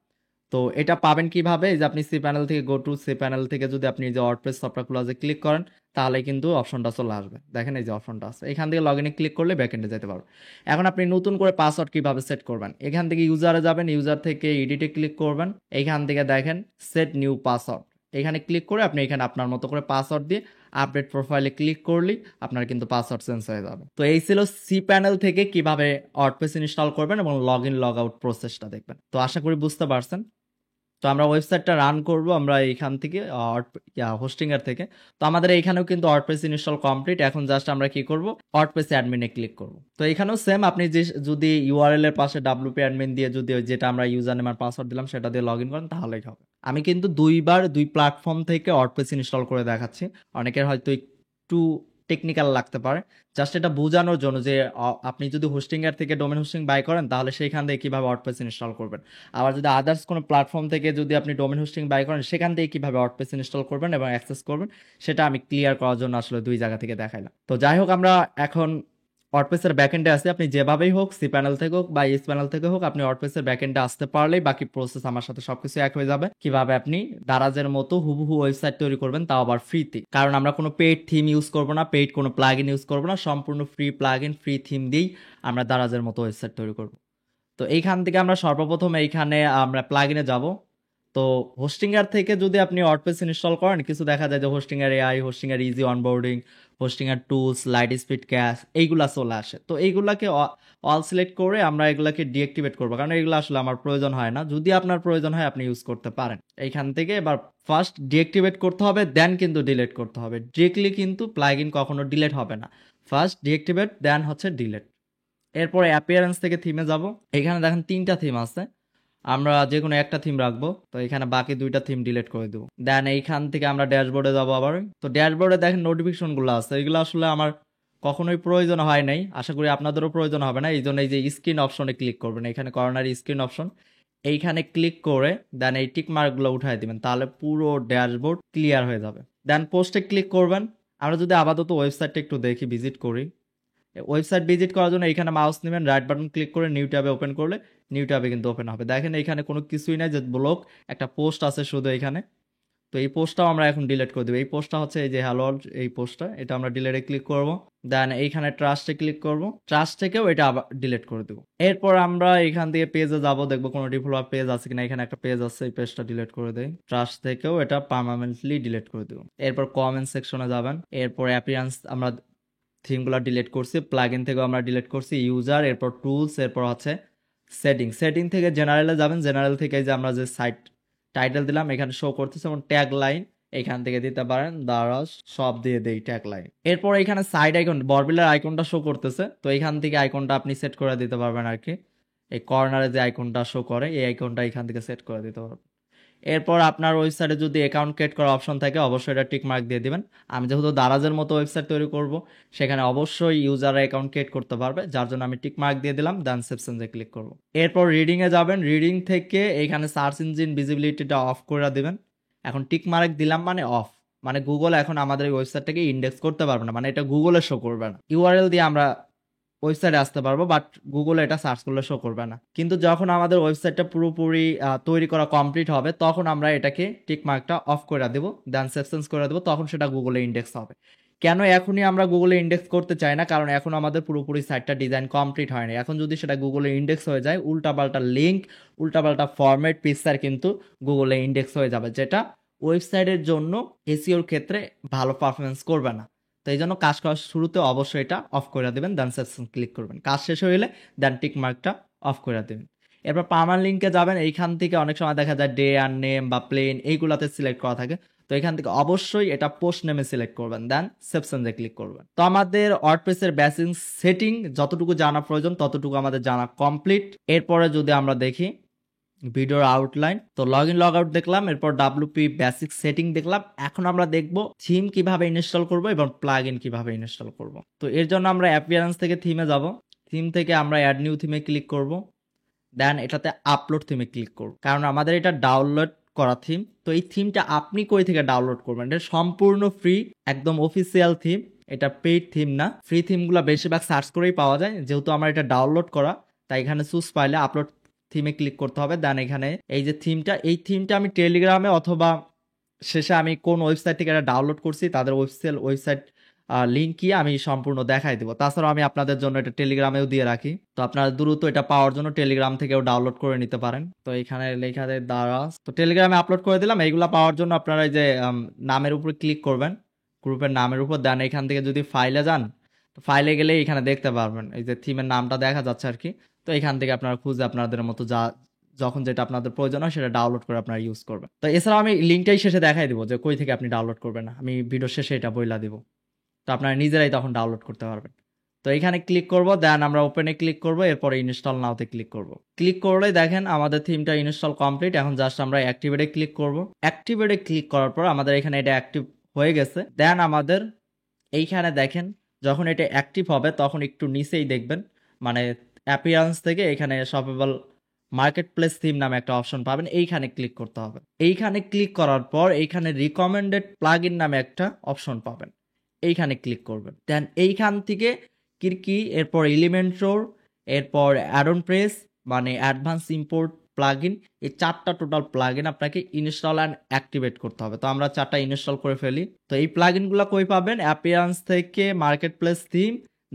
তো এটা পাবেন কিভাবে, এই যে আপনি সি প্যানেল থেকে গো টু সি প্যানেল থেকে যদি আপনি যে ওয়ার্ডপ্রেস সফটওয়্যার ক্লোজে ক্লিক করেন তাহলে কিন্তু অপশনটা চলে আসবে। দেখেন এই যে অপশনটা আছে, এখান থেকে লগ ইনে ক্লিক করলে ব্যাকএন্ডে যেতে পারবেন। এখন আপনি নতুন করে পাসওয়ার্ড কিভাবে সেট করবেন, এখান থেকে ইউজারে যাবেন, ইউজার থেকে এডিটে ক্লিক করবেন, এইখান থেকে দেখেন সেট নিউ পাসওয়ার্ড, এখানে ক্লিক করে আপনি এখানে আপনার মতো করে পাসওয়ার্ড দিয়ে আপডেট প্রোফাইলে ক্লিক করলেই আপনার কিন্তু পাসওয়ার্ড চেঞ্জ হয়ে যাবে। তো এই ছিল সি প্যানেল থেকে কিভাবে ওয়ার্ডপ্রেস ইনস্টল করবেন এবং লগ ইন লগ আউট প্রসেসটা দেখবেন। তো আশা করি বুঝতে পারছেন। তো আমরা ওয়েবসাইটটা রান করব আমরা এইখান থেকে হোস্টিং এর থেকে। তো আমাদের এইখানেও কিন্তু ওয়ার্ডপ্রেস ইনস্টল কমপ্লিট। এখন জাস্ট আমরা কি করব, ওয়ার্ডপ্রেস অ্যাডমিনে ক্লিক করব। তো এখানেও সেম, আপনি যে যদি ইউআরএল এর পাশে ডাব্লিউপি অ্যাডমিন দিয়ে যদি যেটা আমরা ইউজার নেম আর পাসওয়ার্ড দিলাম সেটা দিয়ে লগ ইন করেন তাহলেই হবে। আমি কিন্তু দুইবার দুই প্ল্যাটফর্ম থেকে ওয়ার্ডপ্রেস ইনস্টল করে দেখাচ্ছি। অনেকের হয়তো একটু টেকনিক্যাল লাগতে পারে, জাস্ট এটা বোঝানোর জন্য যে আপনি যদি হোস্টিং এর থেকে ডোমেন হোস্টিং বাই করেন তাহলে সেইখান থেকে কিভাবে ওয়ার্ডপ্রেস ইনস্টল করবেন। আবার যদি আদার্স কোনো প্ল্যাটফর্ম থেকে যদি আপনি ডোমেন হোস্টিং বাই করেন সেখান থেকে কিভাবে ওয়ার্ডপ্রেস ইনস্টল করবেন এবং অ্যাক্সেস করবেন সেটা আমি ক্লিয়ার করার জন্য আসলে দুই জায়গা থেকে দেখাইলাম। তো যাই হোক, আমরা এখন ওয়ার্ডপ্রেসের ব্যাকএন্ডে আছে। আপনি যেভাবেই হোক সি প্যানেল থেকে হোক বা এস প্যানেল থেকে হোক আপনি ওয়ার্ডপ্রেসের ব্যাকএন্ডে আসতে পারলেই বাকি প্রসেস আমার সাথে সবকিছু এক হয়ে যাবে। কিভাবে আপনি দারাজের মতো হুবহু ওয়েবসাইট তৈরি করবেন, তাও আবার ফ্রিতে। কারণ আমরা কোনো পেইড থিম ইউজ করবো না, পেইড কোনো প্লাগইন ইউজ করবো না, সম্পূর্ণ ফ্রি প্লাগইন ফ্রি থিম দিয়েই আমরা দারাজের মতো ওয়েবসাইট তৈরি করবো। তো এইখান থেকে আমরা সর্বপ্রথম এইখানে আমরা প্লাগইনে যাব। তো হোস্টিংয়ার থেকে যদি আপনি ওয়ার্ডপ্রেস ইনস্টল করেন কিছু দেখা যায় যে হোস্টিংয়ার এআই, হোস্টিংয়ার ইজি অনবোর্ডিং, হোস্টিংয়ার টুলস, লাইট স্পিড ক্যাশ এইগুলা চলে আসে। তো এইগুলাকে অল সিলেক্ট করে আমরা এগুলাকে ডিঅ্যাক্টিভেট করবো, কারণ এগুলো আসলে আমার প্রয়োজন হয় না। যদি আপনার প্রয়োজন হয় আপনি ইউজ করতে পারেন। এইখান থেকে এবার ফার্স্ট ডিঅ্যাক্টিভেট করতে হবে, দেন কিন্তু ডিলিট করতে হবে। ডিরেক্টলি কিন্তু প্লাগইন কখনো ডিলিট হবে না, ফার্স্ট ডিঅ্যাক্টিভেট দেন হচ্ছে ডিলিট। এরপরে অ্যাপিয়ারেন্স থেকে থিমে যাব। এখানে দেখেন 3টা থিম আছে, আমরা যে কোনো একটা থিম রাখবো। তো এখানে বাকি 2টা থিম ডিলিট করে দেবো। দেন এইখান থেকে আমরা ড্যাশবোর্ডে যাবো আবার। তো ড্যাশবোর্ডে দেখেন নোটিফিকেশনগুলো আছে, এগুলো আসলে আমার কখনোই প্রয়োজন হয় নাই, আশা করি আপনাদেরও প্রয়োজন হবে না। এই জন্য এই যে স্ক্রিন অপশনে ক্লিক করবেন, এখানে কর্নার স্ক্রিন অপশন, এইখানে ক্লিক করে দেন এই টিক মার্কগুলো উঠাই দিবেন, তাহলে পুরো ড্যাশবোর্ড ক্লিয়ার হয়ে যাবে। দেন পোস্টে ক্লিক করবেন। আমরা যদি আপাতত ওয়েবসাইটটা একটু দেখি, ভিজিট করি। ওয়েবসাইট ভিজিট করার জন্য এখানে মাউস নেবেন, রাইট বাটন ক্লিক করে নিউ ট্যাবে ওপেন করলে নিউ ট্যাবে কিন্তু ওপেন হবে। দেখেন এখানে কোনো কিছুই নাই, যে ব্লক একটা পোস্ট আছে শুধু এখানে। তো এই পোস্টটাও আমরা এখন ডিলিট করে দেবো। এই পোস্টটা হচ্ছে এই যে হ্যালো এই পোস্টটা, এটা আমরা ডিলিটে ক্লিক করব। দেন এইখানে ট্রাস্টে ক্লিক করব, ট্রাস্ট থেকেও এটা আবার ডিলিট করে দেবো। এরপর আমরা এখান থেকে পেজে যাব, দেখবো কোনো ডেভেলপার পেজ আছে কিনা। এখানে একটা পেজ আছে, এই পেজটা ডিলিট করে দেই। ট্রাস্ট থেকেও এটা পার্মানেন্টলি ডিলিট করে দেবো। এরপর কমেন্ট সেকশনে যাবেন। এরপর অ্যাপিয়ারেন্স আমরা থিমগুলো ডিলিট করছি, প্লাগইন থেকেও আমরা ডিলিট করছি, ইউজার, এরপর টুলস, এরপর হচ্ছে সেটিং। সেটিং থেকে জেনারেলে যাবেন, জেনারেল থেকে যে আমরা যে সাইট টাইটেল দিলাম এখানে শো করতেছে, এবং ট্যাগ লাইন এখান থেকে দিতে পারেন দারাজ সব দিয়ে দেই ট্যাগলাইন। এরপর এখানে সাইড আইকন বরবিলের আইকনটা শো করতেছে, তো এখান থেকে আইকনটা আপনি সেট করে দিতে পারবেন আর কি। এই কর্নারে যে আইকনটা শো করে এই আইকনটা এখান থেকে সেট করে দিতে পারবেন। এরপর আপনার ওয়েবসাইটে যদি অ্যাকাউন্ট ক্রিয়েট করার অপশন থাকে অবশ্যই এটা টিক মার্ক দিয়ে দিবেন। আমি যেহেতু দারাজের মতো ওয়েবসাইট তৈরি করব, সেখানে অবশ্যই ইউজার অ্যাকাউন্ট ক্রিয়েট করতে পারবে, যার জন্য আমি টিক মার্ক দিয়ে দিলাম, দেন সেভ চেঞ্জে ক্লিক করব। এরপর রিডিংয়ে যাবেন, রিডিং থেকে এখানে সার্চ ইঞ্জিন ভিজিবিলিটিটা অফ করে দিবেন। এখন টিক মার্ক দিলাম মানে অফ, মানে গুগল এখন আমাদের এই ওয়েবসাইটটাকে ইন্ডেক্স করতে পারবে না, মানে এটা গুগলে শো করবে না। ইউআরএল দিয়ে আমরা ওয়েবসাইটে আসতে পারবো, বাট গুগলে এটা সার্চ করলে শো করবে না। কিন্তু যখন আমাদের ওয়েবসাইটটা পুরোপুরি তৈরি করা কমপ্লিট হবে, তখন আমরা এটাকে টিক মার্কটা অফ করে দেবো, দেন সেভ চেঞ্জ করে দেবো, তখন সেটা গুগলে ইন্ডেক্স হবে। কেন এখনই আমরা গুগলে ইন্ডেক্স করতে চাই না? কারণ এখন আমাদের পুরোপুরি সাইটটা ডিজাইন কমপ্লিট হয়নি। এখন যদি সেটা গুগলে ইন্ডেক্স হয়ে যায়, উল্টাপাল্টা লিঙ্ক, উল্টাপাল্টা ফরম্যাট পিকচার কিন্তু গুগলে ইন্ডেক্স হয়ে যাবে, যেটা ওয়েবসাইটের জন্য এসইওর ক্ষেত্রে ভালো পারফরমেন্স করবে না। তো এই জন্য কাজ করার শুরুতে অবশ্যই এটা অফ করে দেবেন, দেন সেকশন ক্লিক করবেন। কাজ শেষ হয়ে দেন টিক মার্কটা অফ করে দেবেন। এরপর পার্মানেন্ট লিঙ্কে যাবেন, এইখান থেকে অনেক সময় দেখা যায় ডে আর নেম বা প্লেন এইগুলাতে সিলেক্ট করা থাকে, তো এখান থেকে অবশ্যই এটা পোস্ট নেমে সিলেক্ট করবেন, দেন সেভ চেঞ্জে ক্লিক করবেন। তো আমাদের ওয়ার্ডপ্রেসের বেসিক সেটিং যতটুকু জানা প্রয়োজন ততটুকু আমাদের জানা কমপ্লিট। এরপরে যদি আমরা দেখি ভিডিওর আউটলাইন, তো লগ ইন লগ আউট দেখলাম, এরপর ডাব্লিউপি বেসিক সেটিং দেখলাম। এখন আমরা দেখব থিম কিভাবে ইনস্টল করব এবং প্লাগ ইন কিভাবে ইনস্টল করব। তো এর জন্য আমরা অ্যাপিয়ারেন্স থেকে থিমে যাব, থিম থেকে আমরা অ্যাড নিউ থিমে ক্লিক করব, দেন এটাতে আপলোড থিমে ক্লিক করব, কারণ আমাদের এটা ডাউনলোড করা থিম। তো এই থিমটা আপনি কই থেকে ডাউনলোড করবেন? এটা সম্পূর্ণ ফ্রি, একদম অফিসিয়াল থিম, এটা পেইড থিম না। ফ্রি থিমগুলো বেশিরভাগ সার্চ করেই পাওয়া যায়, যেহেতু আমার এটা ডাউনলোড করা, তাই এখানে চুজ পাইলে আপলোড থিমে ক্লিক করতে হবে। দেন এখানে এই যে থিমটা, এই থিমটা আমি টেলিগ্রামে অথবা শেষে আমি কোন ওয়েবসাইট থেকে এটা ডাউনলোড করছি তাদের অফিসিয়াল ওয়েবসাইট লিঙ্ক কি আমি সম্পূর্ণ দেখাই দিব। তাছাড়াও আমি আপনাদের জন্য এটা টেলিগ্রামেও দিয়ে রাখি, তো আপনারা দ্রুত এটা পাওয়ার জন্য টেলিগ্রাম থেকেও ডাউনলোড করে নিতে পারেন। তো এখানে লেখা দেয় দারাজ, তো টেলিগ্রামে আপলোড করে দিলাম। এইগুলা পাওয়ার জন্য আপনারা এই যে নামের উপরে ক্লিক করবেন, গ্রুপের নামের উপর, দেন এখান থেকে যদি ফাইলে যান, তো ফাইলে গেলে এখানে দেখতে পারবেন এই যে থিমের নামটা দেখা যাচ্ছে আর কি। তো এখান থেকে আপনারা খুঁজে আপনাদের মতো যখন যেটা আপনাদের প্রয়োজন হয় সেটা ডাউনলোড করে আপনারা ইউজ করবেন। তো এছাড়াও আমি লিঙ্কটাই শেষে দেখাই দিব যে কই থেকে আপনি ডাউনলোড করবেন, আমি ভিডিও শেষে এটা বইলা দিব, তো আপনারা নিজেরাই তখন ডাউনলোড করতে পারবেন। তো এখানে ক্লিক করব, দেন আমরা ওপেনে ক্লিক করব, এরপরে ইনস্টল নাওতে ক্লিক করব। ক্লিক করলে দেখেন আমাদের থিমটা ইনস্টল কমপ্লিট। এখন জাস্ট আমরা অ্যাক্টিভেটে ক্লিক করব। অ্যাক্টিভেটে ক্লিক করার পর আমাদের এখানে এটা অ্যাক্টিভ হয়ে গেছে। দেন আমাদের এইখানে দেখেন যখন এটা অ্যাক্টিভ হবে তখন একটু নিচেই দেখবেন, মানে অ্যাপিয়ারেন্স থেকে এখানে শপেবল মার্কেট প্লেস থিম নামে একটা অপশন পাবেন, এইখানে ক্লিক করতে হবে। এইখানে ক্লিক করার পর এইখানে রিকমেন্ডেড প্লাগ ইন নামে একটা অপশন পাবেন, এইখানে ক্লিক করবেন। দেন এইখান থেকে কি এরপর এলিমেন্টর, এরপর অ্যাডন প্রেস মানে অ্যাডভান্স ইম্পোর্ট প্লাগ ইন, এই 4টা টোটাল প্লাগ ইন আপনাকে ইনস্টল অ্যান্ড অ্যাক্টিভেট করতে হবে। তো আমরা 4টা ইনস্টল করে ফেলি। তো এই প্লাগ ইনগুলো কই পাবেন? অ্যাপিয়ারেন্স থেকে মার্কেট প্লেস থিম,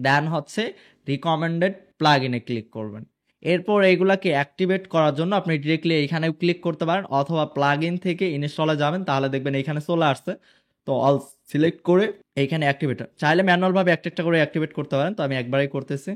দেন হচ্ছে রিকমেন্ডেড প্লাগ ইনে ক্লিক করবেন। এরপর এইগুলাকে অ্যাক্টিভেট করার জন্য আপনি ডিরেক্টলি এইখানেও ক্লিক করতে পারেন, অথবা প্লাগ ইন থেকে ইনস্টলে যাবেন, তাহলে দেখবেন এইখানে চলে আসছে। তো অল সিলেক্ট করে এইখানে অ্যাক্টিভেট, চাইলে ম্যানুয়ালভাবে একটা করে অ্যাক্টিভেট করতে পারেন, তো আমি একবারই করতেছি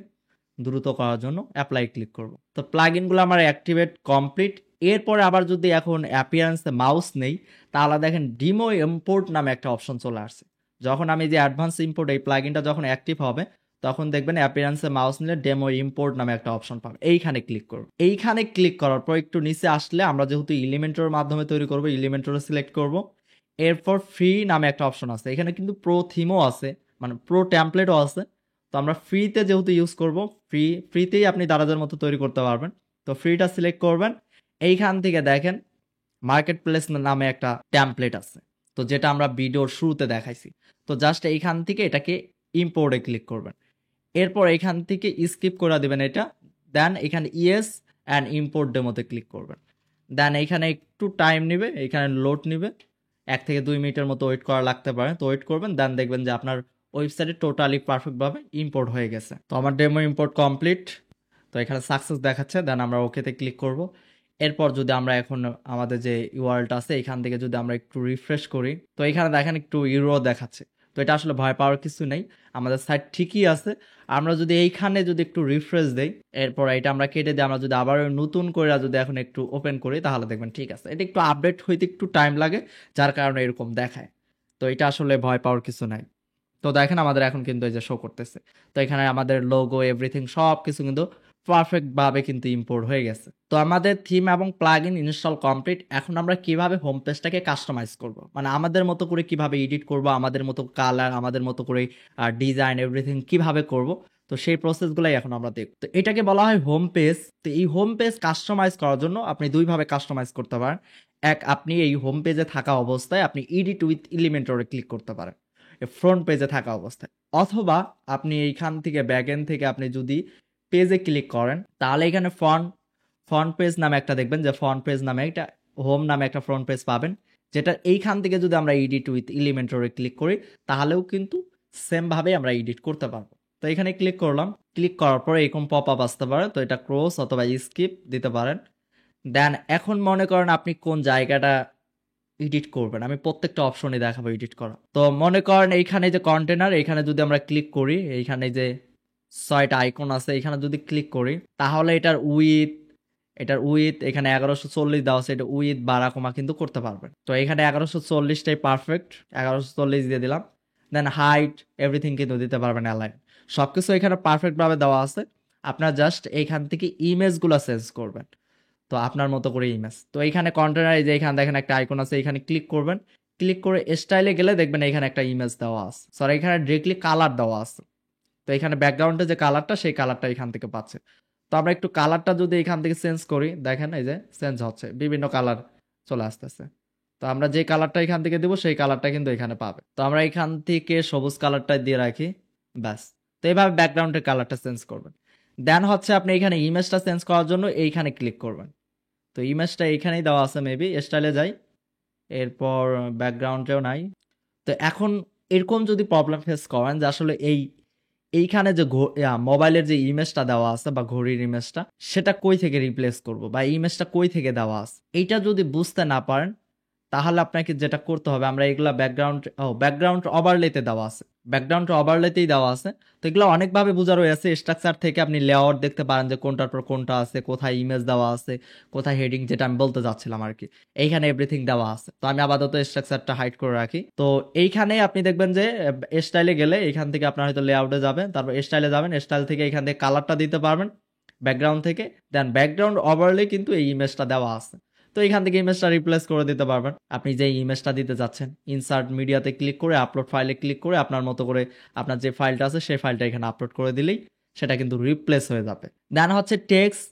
দ্রুত করার জন্য। অ্যাপ্লাই ক্লিক করব। তো প্লাগ ইনগুলো আমার অ্যাক্টিভেট কমপ্লিট। এরপরে আবার যদি এখন অ্যাপিয়ারেন্সে মাউস নেই, তাহলে দেখেন ডিমো ইম্পোর্ট নামে একটা অপশন চলে আসছে। যখন আমি যে অ্যাডভান্স ইম্পোর্ট এই প্লাগ ইনটা যখন অ্যাক্টিভ হবে, তখন দেখবেন অ্যাপিয়ারেন্সে মাউস নিলে ডেমো ইম্পোর্ট নামে একটা অপশন পাবে, এইখানে ক্লিক করব। এইখানে ক্লিক করার পর একটু নিচে আসলে আমরা যেহেতু এলিমেন্টরের মাধ্যমে তৈরি করব, এলিমেন্টরে সিলেক্ট করব। এরপর ফ্রি নামে একটা অপশন আছে, এখানে কিন্তু প্রো থিমও আছে, মানে প্রো টেমপ্লেটও আছে। তো আমরা ফ্রিতে যেহেতু ইউজ করব, ফ্রিতেই আপনি দারাজের মতো তৈরি করতে পারবেন। তো ফ্রিটা সিলেক্ট করবেন। এইখান থেকে দেখেন মার্কেট প্লেস নামে একটা টেমপ্লেট আছে, তো যেটা আমরা ভিডিওর শুরুতে দেখাইছি। তো জাস্ট এইখান থেকে এটাকে ইম্পোর্টে ক্লিক করবেন। এরপর এখান থেকে স্কিপ করে দেবেন এটা, দেন এখানে ইয়েস অ্যান্ড ইম্পোর্ট ডেমোতে ক্লিক করবেন। দেন এইখানে একটু টাইম নেবে, এইখানে লোড নেবে, 1 থেকে 2 মিনিটের মতো ওয়েট করা লাগতে পারে। তো ওয়েট করবেন, দেন দেখবেন যে আপনার ওয়েবসাইটে টোটালি পারফেক্টভাবে ইম্পোর্ট হয়ে গেছে। তো আমার ডেমো ইম্পোর্ট কমপ্লিট, তো এখানে সাকসেস দেখাচ্ছে, দেন আমরা ওকেতে ক্লিক করব। এরপর যদি আমরা এখন আমাদের যে ইউআরএলটা আছে এখান থেকে যদি আমরা একটু রিফ্রেশ করি, তো এখানে দেখেন একটু ইউরো দেখাচ্ছে। তো এটা আসলে ভয় পাওয়ার কিছু নেই, আমাদের সাইট ঠিকই আছে। আমরা যদি এইখানে যদি একটু রিফ্রেশ দেই, এরপর এটা আমরা কেটে দিই, আমরা যদি আবার নতুন করে যদি এখন একটু ওপেন করি তাহলে দেখবেন ঠিক আছে। এটা একটু আপডেট হইতে একটু টাইম লাগে, যার কারণে এরকম দেখায়। তো এটা আসলে ভয় পাওয়ার কিছু নাই। তো দেখেন আমাদের এখন কিন্তু এই যে শো করতেছে। তো এখানে আমাদের লোগো এভরিথিং সব কিছু কিন্তু পারফেক্ট ভাবে কিন্তু ইম্পোর্ট হয়ে গেছে। তো আমাদের থিম এবং প্লাগইন ইনস্টল কমপ্লিট। এখন আমরা কিভাবে হোম পেজটাকে কাস্টমাইজ করব, মানে আমাদের মতো করে কিভাবে এডিট করব, আমাদের মতো কালার, আমাদের মতো করে ডিজাইন এভরিথিং কিভাবে করব, তো সেই প্রসেসগুলাই এখন আমরা দেখব। তো এটাকে বলা হয় হোম পেজ। তো এই হোম পেজ কাস্টমাইজ করার জন্য আপনি দুইভাবে কাস্টমাইজ করতে পারেন। এক, আপনি এই হোম পেজে থাকা অবস্থায় আপনি এডিট উইথ এলিমেন্টরে ক্লিক করতে পারেন ফ্রন্ট পেজে থাকা অবস্থায়, অথবা আপনি এইখান থেকে ব্যাক এন্ড থেকে আপনি যদি পেজে ক্লিক করেন তাহলে এখানে ফ্রন্ট পেজ নামে একটা দেখবেন, যে ফ্রন্ট পেজ নামে একটা হোম নামে একটা ফ্রন্ট পেজ পাবেন, যেটা এইখান থেকে যদি আমরা এডিট উইথ এলিমেন্টরে ক্লিক করি তাহলেও কিন্তু সেম ভাবে আমরা এডিট করতে পারবো। তো এখানে ক্লিক করলাম, ক্লিক করার পরে এরকম পপ আপ আসতে পারে, তো এটা ক্রস অথবা স্কিপ দিতে পারেন। দেন এখন মনে করেন আপনি কোন জায়গাটা এডিট করবেন, আমি প্রত্যেকটা অপশনই দেখাবো এডিট করা। তো মনে করেন এইখানে যে কন্টেনার, এইখানে যদি আমরা ক্লিক করি, এইখানে যে 6টা আইকন আছে এখানে যদি ক্লিক করি তাহলে এটার উইথ এখানে 1140 দেওয়া আছে, এটা উইথ বাড়া কমা কিন্তু করতে পারবেন। তো এখানে 1140টাই পারফেক্ট, 1140 দিয়ে দিলাম। দেন হাইট এভরিথিং কিন্তু দিতে পারবেন, অ্যালাইন সবকিছু এখানে পারফেক্ট ভাবে দেওয়া আছে। আপনার জাস্ট এইখান থেকে ইমেজগুলো চেঞ্জ করবেন, তো আপনার মতো করে ইমেজ। তো এইখানে কন্টেনার, এই যে এখানে দেখেন একটা আইকন আছে, এখানে ক্লিক করবেন, ক্লিক করে স্টাইলে গেলে দেখবেন এখানে একটা ইমেজ দেওয়া আছে, সরি এখানে ডিরেক্টলি কালার দেওয়া আছে। তো এখানে ব্যাকগ্রাউন্ডে যে কালারটা, সেই কালারটা এখান থেকে পাচ্ছে। তো আমরা একটু কালারটা যদি এখান থেকে চেঞ্জ করি, দেখেন এই যে চেঞ্জ হচ্ছে, বিভিন্ন কালার চলে আসতেছে। তো আমরা যে কালারটা এখান থেকে দেবো সেই কালারটা কিন্তু এখানে পাবে। তো আমরা এখান থেকে সবুজ কালারটা দিয়ে রাখি, ব্যাস। তো এইভাবে ব্যাকগ্রাউন্ডের কালারটা চেঞ্জ করবেন। দেন হচ্ছে আপনি এখানে ইমেজটা চেঞ্জ করার জন্য এইখানে ক্লিক করবেন। তো ইমেজটা এইখানেই দেওয়া আছে, মেবি স্টাইলে যাই, এরপর ব্যাকগ্রাউন্ডেও নাই। তো এখন এরকম যদি প্রবলেম ফেস করেন যে আসলে এইখানে যে মোবাইলের যে ইমেজটা দেওয়া আছে বা ঘড়ির ইমেজটা, সেটা কই থেকে রিপ্লেস করব, বা ইমেজটা কই থেকে দেওয়া আছে, এইটা যদি বুঝতে না পারেন তাহলে আপনাকে যেটা করতে হবে, আমরা এগুলা ব্যাকগ্রাউন্ড ওভারলেতে দেওয়া আছে, ব্যাকগ্রাউন্ড ওভারলেতেই দেওয়া আছে। তো এগুলো অনেকভাবে বোঝা রয়েছে, স্ট্রাকচার থেকে আপনি লেআউট দেখতে পারেন যে কোনটার পর কোনটা আছে, কোথায় ইমেজ দেওয়া আছে, কোথায় হেডিং, যেটা আমি বলতে যাচ্ছিলাম আর কি, এইখানে এভরিথিং দেওয়া আছে। তো আমি আপাতত স্ট্রাকচারটা হাইড করে রাখি। তো এইখানে আপনি দেখবেন যে স্টাইলে গেলে এইখান থেকে আপনার হয়তো লেআউটে যাবেন, তারপর স্টাইলে যাবেন, স্টাইল থেকে এখান থেকে কালারটা দিতে পারবেন ব্যাকগ্রাউন্ড থেকে। দেন ব্যাকগ্রাউন্ড ওভারলে কিন্তু এই ইমেজটা দেওয়া আছে, তো এখান থেকে ইমেজটা রিপ্লেস করে দিতে পারবেন। আপনি যে ইমেজটা দিতে যাচ্ছেন, ইনসার্ট মিডিয়াতে ক্লিক করে আপলোড ফাইলে ক্লিক করে আপনার মতো করে আপনার যে ফাইলটা আছে সেই ফাইলটা এখানে আপলোড করে দিলেই সেটা কিন্তু রিপ্লেস হয়ে যাবে। দেন হচ্ছে টেক্সট।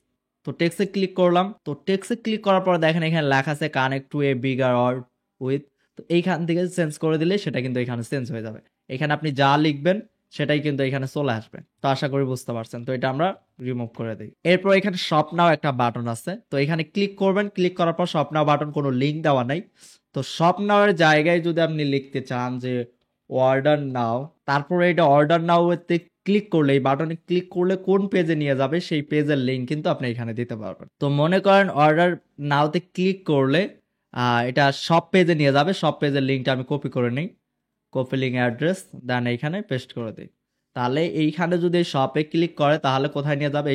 তো টেক্সটে ক্লিক করলাম, তো টেক্সটে ক্লিক করার পর দেখেন এখানে লেখা আছে connect to A bigger or with. তো এইখান থেকে চেঞ্জ করে দিলে সেটা কিন্তু এখানে চেঞ্জ হয়ে যাবে। এখানে আপনি যা লিখবেন সেটাই কিন্তু এখানে চলে আসবে। তো আশা করি বুঝতে পারছেন। তো এটা আমরা রিমুভ করে দিই। এরপর এখানে শপ নাও একটা বাটন আছে, তো এখানে ক্লিক করবেন, ক্লিক করার পর শপ নাও বাটন, কোনো লিঙ্ক দেওয়া নাই। তো শপ নাও এর জায়গায় যদি আপনি লিখতে চান যে অর্ডার নাও, তারপরে এটা অর্ডার নাও এতে ক্লিক করলে, এই বাটনে ক্লিক করলে কোন পেজে নিয়ে যাবে সেই পেজের লিঙ্ক কিন্তু আপনি এখানে দিতে পারবেন। তো মনে করেন অর্ডার নাওতে ক্লিক করলে এটা সব পেজে নিয়ে যাবে, সব পেজের লিঙ্কটা আমি কপি করে নিই, কপি লিঙ্ক অ্যাড্রেস, দেন এইখানে পেস্ট করে দিই। তাহলে এইখানে যদি এই শপে ক্লিক করে তাহলে কোথায় নিয়ে যাবে,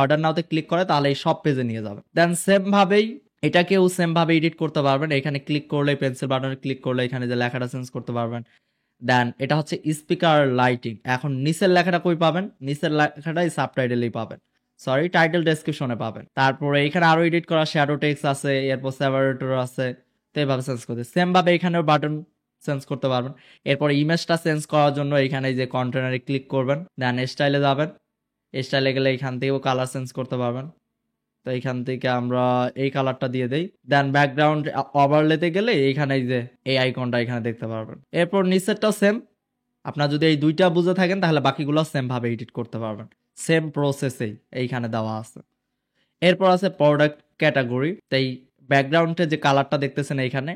অর্ডার নাওতে ক্লিক করে তাহলে এই সব পেজে নিয়ে যাবে। দেন সেম ভাবেই এটাকেও সেম ভাবে এডিট করতে পারবেন। এখানে ক্লিক করলে, পেন্সিল বাটনে ক্লিক করলে এখানে যে লেখাটা চেঞ্জ করতে পারবেন। দেন এটা হচ্ছে স্পিকার লাইটিং। এখন নিচের লেখাটা কই পাবেন, নিচের লেখাটাই সাবটাইটেলেই পাবেন, টাইটেল ডেসক্রিপশনে পাবেন। তারপরে এখানে আরো এডিট করা শ্যাডো টেক্সট আছে, এরপর সেভারেটর আছে। তো এইভাবে চেঞ্জ করতে সেম ভাবে এখানেও বাটন চেঞ্জ করতে পারবেন। এরপর ইমেজটা চেঞ্জ করার জন্য এখানে যে কন্টেনারে ক্লিক করবেন, দেন স্টাইলে যাবেন, স্টাইলে গেলে এখান থেকেও কালার চেঞ্জ করতে পারবেন। তো এইখান থেকে আমরা এই কালারটা দিয়ে দেই। দেন ব্যাকগ্রাউন্ড ওভারলেতে গেলে এইখানে এই যে এই আইকনটা এখানে দেখতে পারবেন। এরপর নিচেরটাও সেম, আপনার যদি এই দুইটা বুঝে থাকেন তাহলে বাকিগুলো সেম ভাবে এডিট করতে পারবেন, সেম প্রসেসেই এইখানে দেওয়া আছে। এরপর আছে প্রোডাক্ট ক্যাটাগরি। তাই ব্যাকগ্রাউন্ডে যে কালারটা দেখতেছেন এইখানে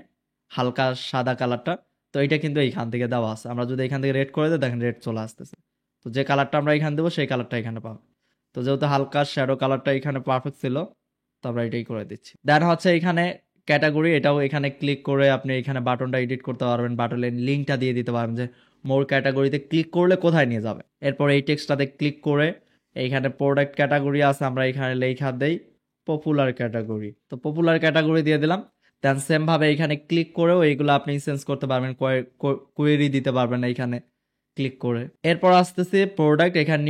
হালকা সাদা কালারটা, তো এটা কিন্তু এইখান থেকে দেওয়া আছে। আমরা যদি এখান থেকে রেড করে দিই, দেখেন রেড চলে আসতেছে। তো যে কালারটা আমরা এখানে দেবো সেই কালারটা এখানে পাবো। তো যেহেতু হালকা শ্যাডো কালারটা এখানে পারফেক্ট ছিল, তো আমরা এটাই করে দিচ্ছি। দেন হচ্ছে এখানে ক্যাটাগরি, এটাও এখানে ক্লিক করে আপনি এখানে বাটনটা এডিট করতে পারবেন, বাটনের লিঙ্কটা দিয়ে দিতে পারবেন যে মোর ক্যাটাগরিতে ক্লিক করলে কোথায় নিয়ে যাবে। এরপর এই টেক্সটটাতে ক্লিক করে এইখানে প্রোডাক্ট ক্যাটাগরি আছে, আমরা এখানে লেখা দেই পপুলার ক্যাটাগরি। তো পপুলার ক্যাটাগরি দিয়ে দিলাম। দেন সেম ভাবে এখানে ক্লিক করেও এইগুলো আপনি চেঞ্জ করতে পারবেন, কোয়েরি দিতে পারবেন এইখানে ক্লিক করে। এরপর আসতেছে প্রোডাক্ট, এখানে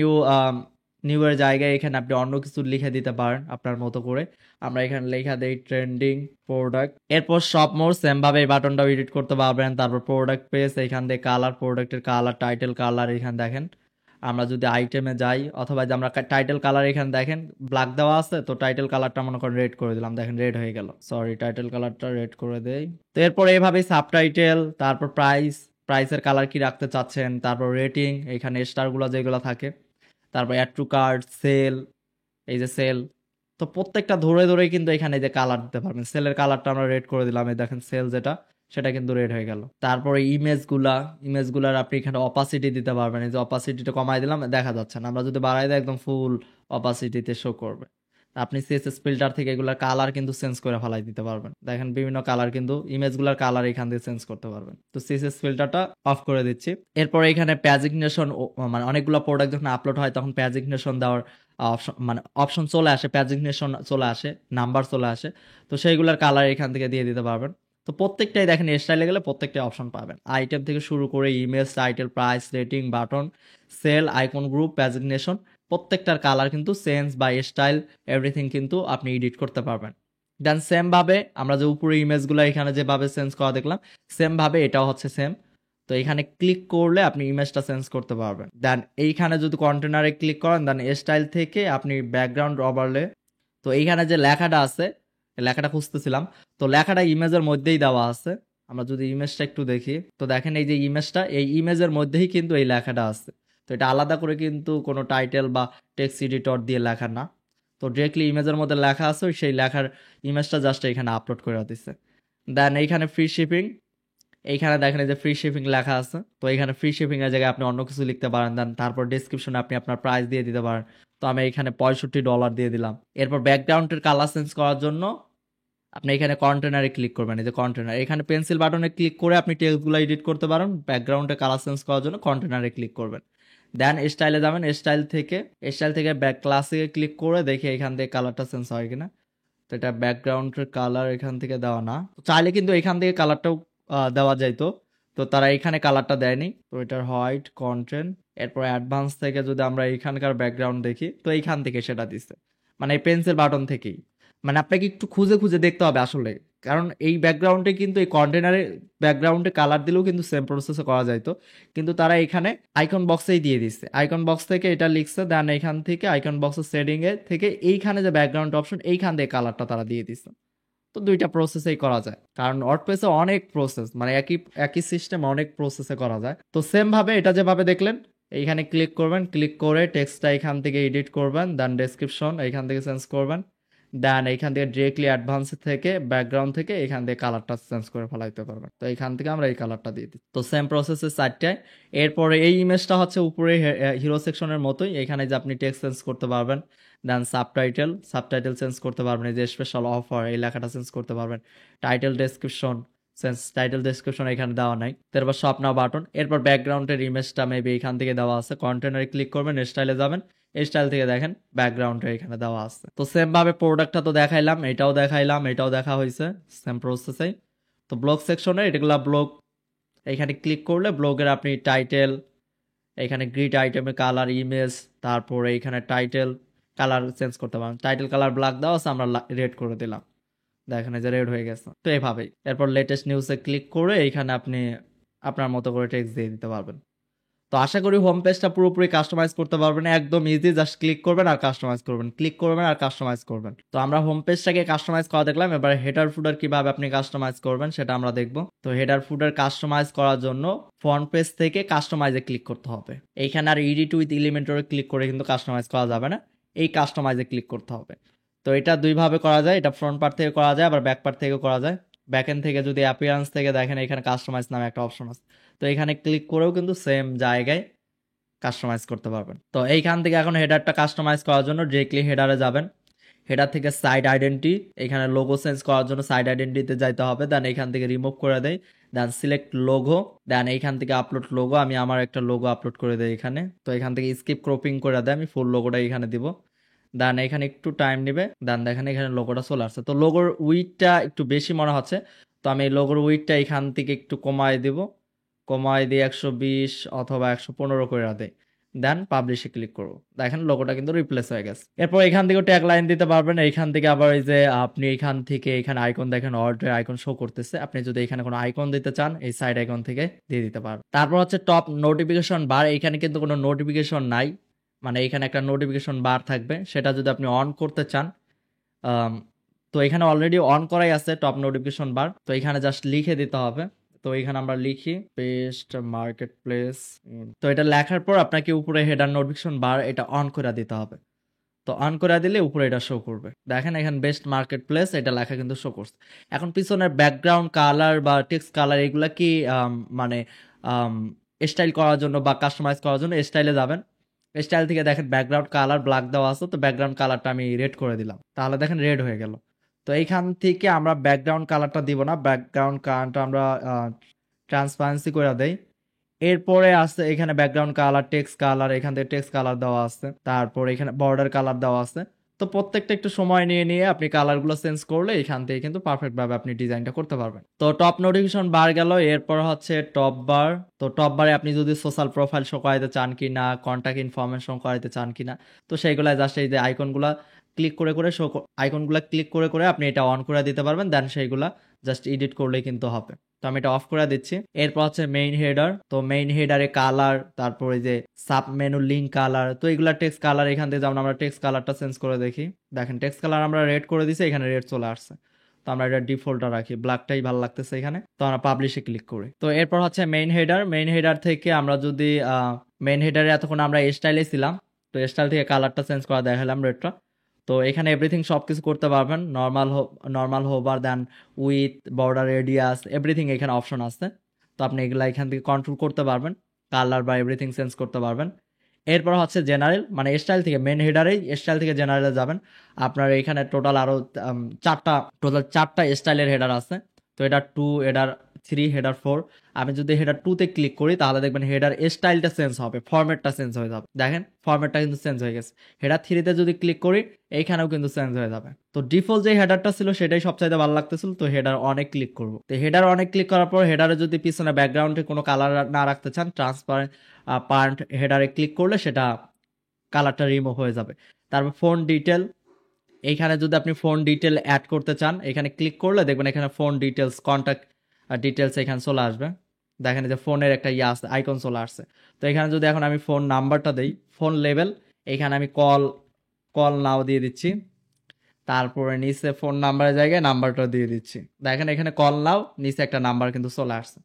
নিউ এর জায়গায় এখানে আপনি অন্য কিছু লিখে দিতে পারেন আপনার মতো করে। আমরা এখানে লেখা দেই ট্রেন্ডিং প্রোডাক্ট। এরপর সব মোর সেম ভাবে এই বাটনটাও এডিট করতে পারবেন। তারপর প্রোডাক্ট পেজ, এখান থেকে কালার, প্রোডাক্টের কালার, টাইটেল কালার এখানে দেখেন। আমরা যদি আইটেমে যাই অথবা যে আমরা টাইটেল কালার এখানে দেখেন ব্ল্যাক দেওয়া আছে, তো টাইটেল কালারটা মনে করেন রেড করে দিলাম, দেখেন রেড হয়ে গেল। সরি, টাইটেল কালারটা রেড করে দেই। তো এরপর এইভাবেই সাবটাইটেল, তারপর প্রাইসের কালার কি রাখতে চাচ্ছেন, তারপর রেটিং, এখানে স্টারগুলো যেগুলো থাকে, তারপর অ্যাড টু কার্ট, সেল, এই যে সেল। তো প্রত্যেকটা ধরে ধরে কিন্তু এখানে যে কালার দিতে পারবেন। সেলের কালারটা আমরা রেড করে দিলাম, এই দেখেন সেল যেটা সেটা কিন্তু রেড হয়ে গেল। তারপরে ইমেজগুলার আপনি এখানে অপাসিটি দিতে পারবেন। এই যে অপাসিটিটা কমাই দিলাম, দেখা যাচ্ছে না। আমরা যদি বাড়াই দিই একদম ফুল অপাসিটিতে শো করবে। আপনি সিএসএস ফিল্টার থেকে এগুলার কালার কিন্তু চেঞ্জ করে ফেলাই দিতে পারবেন। দেখেন বিভিন্ন কালার কিন্তু ইমেজগুলার কালার এখান থেকে চেঞ্জ করতে পারবেন। তো সিএসএস ফিল্টারটা অফ করে দিচ্ছি। এরপর এখানে প্যাজিগনেশন, মানে অনেকগুলো প্রোডাক্ট যখন আপলোড হয় তখন প্যাজিগনেশন দেওয়ার অপশন, মানে অপশন চলে আসে, প্যাজিগনেশন চলে আসে, নাম্বার চলে আসে। তো সেইগুলোর কালার এখান থেকে দিয়ে দিতে পারবেন। তো প্রত্যেকটাই দেখেন স্টাইলে গেলে প্রত্যেকটাই অপশন পাবেন, আইটেম থেকে শুরু করে image, title, price, rating, button, cell, icon, group, pagination, প্রত্যেকটার কালার কিন্তু চেঞ্জ বা স্টাইল এভরিথিং কিন্তু আপনি এডিট করতে পারবেন। দেন সেম ভাবে আমরা যে উপরে ইমেজগুলো এখানে যেভাবে চেঞ্জ করা দেখলাম, সেম ভাবে এটাও হচ্ছে সেম। তো এখানে ক্লিক করলে আপনি ইমেজটা চেঞ্জ করতে পারবেন। দেন এইখানে যদি কন্টেনারে ক্লিক করেন, দেন স্টাইল থেকে আপনি ব্যাকগ্রাউন্ড ওভারলে, তো এইখানে যে লেখাটা আছে, লেখাটা খুঁজতেছিলাম, তো লেখাটা ইমেজের মধ্যেই দেওয়া আছে। আমরা যদি ইমেজটা একটু দেখি, তো দেখেন এই যে ইমেজটা, এই ইমেজের মধ্যেই কিন্তু এই লেখাটা আছে। তো এটা আলাদা করে কিন্তু কোনো টাইটেল বা টেক্সট এডিটর দিয়ে লেখা না। তো ডিরেক্টলি ইমেজের মধ্যে লেখা আছে, সেই লেখার ইমেজটা জাস্ট এখানে আপলোড করে দিচ্ছে। দেন এইখানে ফ্রি শিপিং, এইখানে দেখেন এই যে ফ্রি শিপিং লেখা আছে। তো এইখানে ফ্রি শিপিং এর জায়গায় আপনি অন্য কিছু লিখতে পারেন। দেন তারপর ডেসক্রিপশনে আপনি আপনার প্রাইস দিয়ে দিতে পারেন। তো আমি এখানে $65 দিয়ে দিলাম। এরপর ব্যাকগ্রাউন্ডের কালার চেঞ্জ করার জন্য আপনি এখানে কন্টেনারে ক্লিক করবেন, এই যে কন্টেনার, এখানে পেন্সিল বাটনে ক্লিক করে আপনি টেক্সটগুলো এডিট করতে পারেন। ব্যাকগ্রাউন্ডে কালার চেঞ্জ করার জন্য কন্টেনারে ক্লিক করবেন। দেন স্টাইলে যাবেন, স্টাইল থেকে ব্যাক ক্লাসিকে ক্লিক করে দেখে এখান থেকে কালারটা চেঞ্জ হয় কিনা। তো এটা ব্যাকগ্রাউন্ডের কালার এখান থেকে দেওয়া না, চাইলে কিন্তু এখান থেকে কালারটাও দেওয়া যাইতো। তো তারা এখানে কালারটা দেয়নি। তো এটার হোয়াইট কন্টেন্ট, এরপর অ্যাডভান্স থেকে যদি আমরা এখানকার ব্যাকগ্রাউন্ড দেখি, তো এইখান থেকে সেটা দিচ্ছে, মানে এই পেন্সিল বাটন থেকেই। মানে আপনাকে একটু খুঁজে খুঁজে দেখতে হবে আসলে, কারণ এই ব্যাকগ্রাউন্ডে কিন্তু এই কন্টেনারে ব্যাকগ্রাউন্ডে কালার দিলেও কিন্তু সেম প্রসেসে করা যাইতো, কিন্তু তারা এখানে আইকন বক্সেই দিয়ে দিচ্ছে। আইকন বক্স থেকে এটা লিখছে, দেন এখান থেকে আইকন বক্সের সেটিং এ থেকে এইখানে যে ব্যাকগ্রাউন্ড অপশন, এইখান থেকে কালারটা তারা দিয়ে দিচ্ছে। তো দুইটা প্রসেসেই করা যায়, কারণ ওয়ার্ডপ্রেসে অনেক প্রসেস, মানে একই একই সিস্টেম অনেক প্রসেসে করা যায়। তো সেম ভাবে এটা যেভাবে দেখলেন, এইখানে ক্লিক করবেন, ক্লিক করে টেক্সটটা এখান থেকে এডিট করবেন, দেন ডেসক্রিপশন এইখান থেকে চেঞ্জ করবেন। দেন এইখান থেকে ডিরেক্টলি অ্যাডভান্স থেকে ব্যাকগ্রাউন্ড থেকে এখান থেকে কালারটা চেঞ্জ করে ফেলাইতে পারবেন। তো এইখান থেকে আমরা এই কালারটা দিয়ে দিই। তো সেম প্রসেসের চারটায়। এরপরে এই ইমেজটা হচ্ছে উপরে হিরো সেকশনের মতোই, এখানে যে আপনি টেক্সট চেঞ্জ করতে পারবেন। দেন সাবটাইটেল চেঞ্জ করতে পারবেন, এই যে স্পেশাল অফার এই লেখাটা চেঞ্জ করতে পারবেন। টাইটেল ডেসক্রিপশন এখানে দেওয়া নাই। তারপর শপ নাও বাটন, এরপর ব্যাকগ্রাউন্ডের ইমেজটা মেবি এখান থেকে দেওয়া আছে। কন্টেনারে ক্লিক করবেন, স্টাইলে যাবেন, স্টাইল থেকে দেখেন ব্যাকগ্রাউন্ডটা এখানে দেওয়া আছে। তো সেম ভাবে প্রোডাক্টটা তো দেখাইলাম, এটাও দেখা হয়েছে সেম প্রসেসেই। তো ব্লগ সেকশনে এগুলা ব্লগ, এখানে ক্লিক করলে ব্লগের আপনি টাইটেল, এখানে গ্রিড আইটেমের কালার, ইমেজ, তারপরে এখানে টাইটেল কালার চেঞ্জ করতে পারেন। টাইটেল কালার ব্ল্যাক দেওয়া আছে, আমরা রেড করে দিলাম, দেখেন এই যে রেড হয়ে গেছে। তো এইভাবেই এরপর লেটেস্ট নিউজে ক্লিক করে এইখানে আপনি আপনার মতো করে টেক্সট দিয়ে দিতে পারবেন। তো আশা করি হোম পেজটা পুরোপুরি কাস্টমাইজ করতে পারবেন, একদম ইজি, জাস্ট ক্লিক করবেন আর কাস্টমাইজ করবেন, ক্লিক করবেন আর কাস্টমাইজ করবেন। তো আমরা হোম পেজটাকে কাস্টমাইজ করা দেখলাম, এবার হেডার ফুডার কিভাবে আপনি কাস্টমাইজ করবেন সেটা আমরা দেখব। তো হেডার ফুডার কাস্টমাইজ করার জন্য ফ্রন্ট পেজ থেকে কাস্টমাইজে ক্লিক করতে হবে। এইখানে আর এডিট উইথ এলিমেন্টরে ক্লিক করে কিন্তু কাস্টমাইজ করা যাবে না, এই কাস্টমাইজে ক্লিক করতে হবে। তো এটা দুইভাবে করা যায়, এটা ফ্রন্ট পার্ট থেকে করা যায়, আবার ব্যাক পার্ট থেকে করা যায়। ব্যাক এন্ড থেকে যদি অ্যাপিয়ারেন্স থেকে দেখেন, এখানে কাস্টমাইজ নামে একটা অপশন আছে। তো এখানে ক্লিক করেও কিন্তু সেম জায়গায় কাস্টমাইজ করতে পারবেন। তো এইখান থেকে এখন হেডারটা কাস্টমাইজ করার জন্য ডিরেক্টলি হেডারে যাবেন। হেডার থেকে সাইড আইডেন্টি, এখানে লোগো চেঞ্জ করার জন্য সাইড আইডেন্টিতে যাইতে হবে, দেন এখান থেকে রিমুভ করে দেয়, দেন সিলেক্ট লোগো, দেন এইখান থেকে আপলোড লোগো, আমি আমার একটা লোগো আপলোড করে দেই এখানে। তো এখান থেকে স্কিপ ক্রপিং করে দেয়, আমি ফুল লোগোটা এখানে দিব, দেন এখানে একটু টাইম নেবে, দেন দেখেন এখানে লোগোটা চলে আসছে। তো লোগোর উইডটা একটু বেশি মনে হচ্ছে, তো আমি এই লোগোর উইডটা এখান থেকে একটু কমায় দিব, কমায় দিয়ে 120 অথবা 115 করে দেয়, দেন পাবলিশে ক্লিক করবো, দেখেন লোগোটা কিন্তু রিপ্লেস হয়ে গেছে। এরপর এখান থেকে ট্যাগ লাইন দিতে পারবেন, এইখান থেকে আবার এই যে আপনি এখান থেকে এখানে আইকন দেখেন, অর্ডার আইকন শো করতেছে, আপনি যদি এখানে কোনো আইকন দিতে চান এই সাইড আইকন থেকে দিয়ে দিতে পারবেন। তারপর হচ্ছে টপ নোটিফিকেশন বার, এখানে কিন্তু কোনো নোটিফিকেশন নাই, মানে এখানে একটা নোটিফিকেশন বার থাকবে, সেটা যদি আপনি অন করতে চান, আম, তো এখানে অলরেডি অন করাই আছে টপ নোটিফিকেশন বার, তো এখানে জাস্ট লিখে দিতে হবে। তো এখানে আমরা লিখি পেস্ট মার্কেট প্লেস, তো এটা লেখার পর আপনাকে উপরে হেডার নোটিফিকেশন বার এটা অন করে দিতে হবে। তো অন করে দিলে উপরে এটা শো করবে, দেখেন এখানে বেস্ট মার্কেট প্লেস এটা লেখা কিন্তু শো করছে। এখন পিছনের ব্যাকগ্রাউন্ড কালার বা টেক্সট কালার এগুলা কি মানে স্টাইল করার জন্য বা কাস্টমাইজ করার জন্য স্টাইলে যাবেন, স্টাইল থেকে দেখেন ব্যাকগ্রাউন্ড কালার ব্ল্যাক দেওয়া আছে, তো ব্যাকগ্রাউন্ড কালারটা আমি রেড করে দিলাম, তাহলে দেখেন রেড হয়ে গেল। তো এইখান থেকে আমরা ব্যাকগ্রাউন্ড কালারটা দিব না, ব্যাকগ্রাউন্ড কালারটা আমরা ট্রান্সপারেন্সি করে দেই। এরপরে আছে এখানে ব্যাকগ্রাউন্ড কালার, টেক্সট কালার, এখান থেকে টেক্সট কালার দেওয়া আছে, তারপর এখানে বর্ডার কালার দেওয়া আছে। তো প্রত্যেকটা একটু সময় নিয়ে নিয়ে আপনি কালারগুলো চেঞ্জ করলে এখান থেকে কিন্তু পারফেক্ট ভাবে আপনি ডিজাইনটা করতে পারবেন। তো টপ নোটিফিকেশন বার গেল, এরপর হচ্ছে টপ বার। তো টপ বারে আপনি যদি সোশ্যাল প্রোফাইল শো করাইতে চান কিনা, কন্ট্যাক্ট ইনফরমেশন করাইতে চান কিনা, তো সেইগুলা জাস্ট এই যে আইকনগুলা ক্লিক করে করে আইকনগুলা ক্লিক করে করে আপনি এটা অন করে দিতে পারবেন, দেন সেইগুলা জাস্ট এডিট করলেই কিন্তু হবে। তো আমি এটা অফ করে দিচ্ছি। এরপর হচ্ছে মেইন হেডার, তো মেইন হেডারে কালার, তারপরে যে সাব মেনু লিঙ্ক কালার, তো এগুলা টেক্সট কালার, এখান থেকে যেমন আমরা টেক্সট কালারটা চেঞ্জ করে দেখি, দেখেন টেক্সট কালার আমরা রেড করে দিছি, এখানে রেড চলে আসছে। তো আমরা এটা ডিফল্টটা রাখি, ব্ল্যাকটাই ভালো লাগতেছে এখানে, তো আমরা পাবলিশে ক্লিক করি। তো এরপর হচ্ছে মেইন হেডার, মেইন হেডার থেকে আমরা যদি মেইন হেডারে এতক্ষণ আমরা স্টাইলে ছিলাম, তো স্টাইল থেকে কালারটা চেঞ্জ করা দেখালাম রেডটা। তো এখানে এভরিথিং সব কিছু করতে পারবেন, normal hover, then with, border radius, everything এখানে অপশন আছে। তো আপনি এগুলা এখান থেকে কন্ট্রোল করতে পারবেন, কালার বা এভরিথিং চেঞ্জ করতে পারবেন। এরপর হচ্ছে জেনারেল, মানে স্টাইল থেকে মেন হেডারেই স্টাইল থেকে জেনারেলে যাবেন। আপনার এখানে টোটাল আরো চারটা স্টাইলের হেডার আছে। তো হেডার 2, হেডার 3, হেডার 4। আমি যদি হেডার 2 তে ক্লিক করি তাহলে দেখবেন হেডার স্টাইলটা চেঞ্জ হবে, ফরম্যাটটা চেঞ্জ হয়ে যাবে, দেখেন ফরম্যাটটা কিন্তু চেঞ্জ হয়ে গেছে। হেডার 3 তে যদি ক্লিক করি এইখানেও কিন্তু চেঞ্জ হয়ে যাবে। তো ডিফল্ট যে হেডারটা ছিল সেটাই সবচাইতে ভালো লাগতেছিল, তো হেডার অনেক ক্লিক করব। তো হেডার অনেক ক্লিক করার পর হেডারে যদি পিছনে ব্যাকগ্রাউন্ডে কোনো কালার না রাখতে চান, ট্রান্সপারেন্ট পার্ট হেডারে ক্লিক করলে সেটা কালারটা রিমুভ হয়ে যাবে। তারপর ফোন ডিটেল, এইখানে যদি আপনি ফোন ডিটেল অ্যাড করতে চান এখানে ক্লিক করলে দেখবেন এখানে ফোন ডিটেলস, কন্ট্যাক্ট ডিটেলস এখানে চলে আসবে, দেখেন যে ফোনের একটা ইয়ে আছে, আইকন চলে আসছে। তো এখানে যদি এখন আমি ফোন নাম্বারটা দেই, ফোন লেভেল, এখানে আমি কল কল নাও দিয়ে দিচ্ছি, তারপরে নিচে ফোন নাম্বারের জায়গায় নাম্বারটা দিয়ে দিচ্ছি, দেখেন এখানে কল নাও, নিচে একটা নাম্বার কিন্তু চলে আসছে।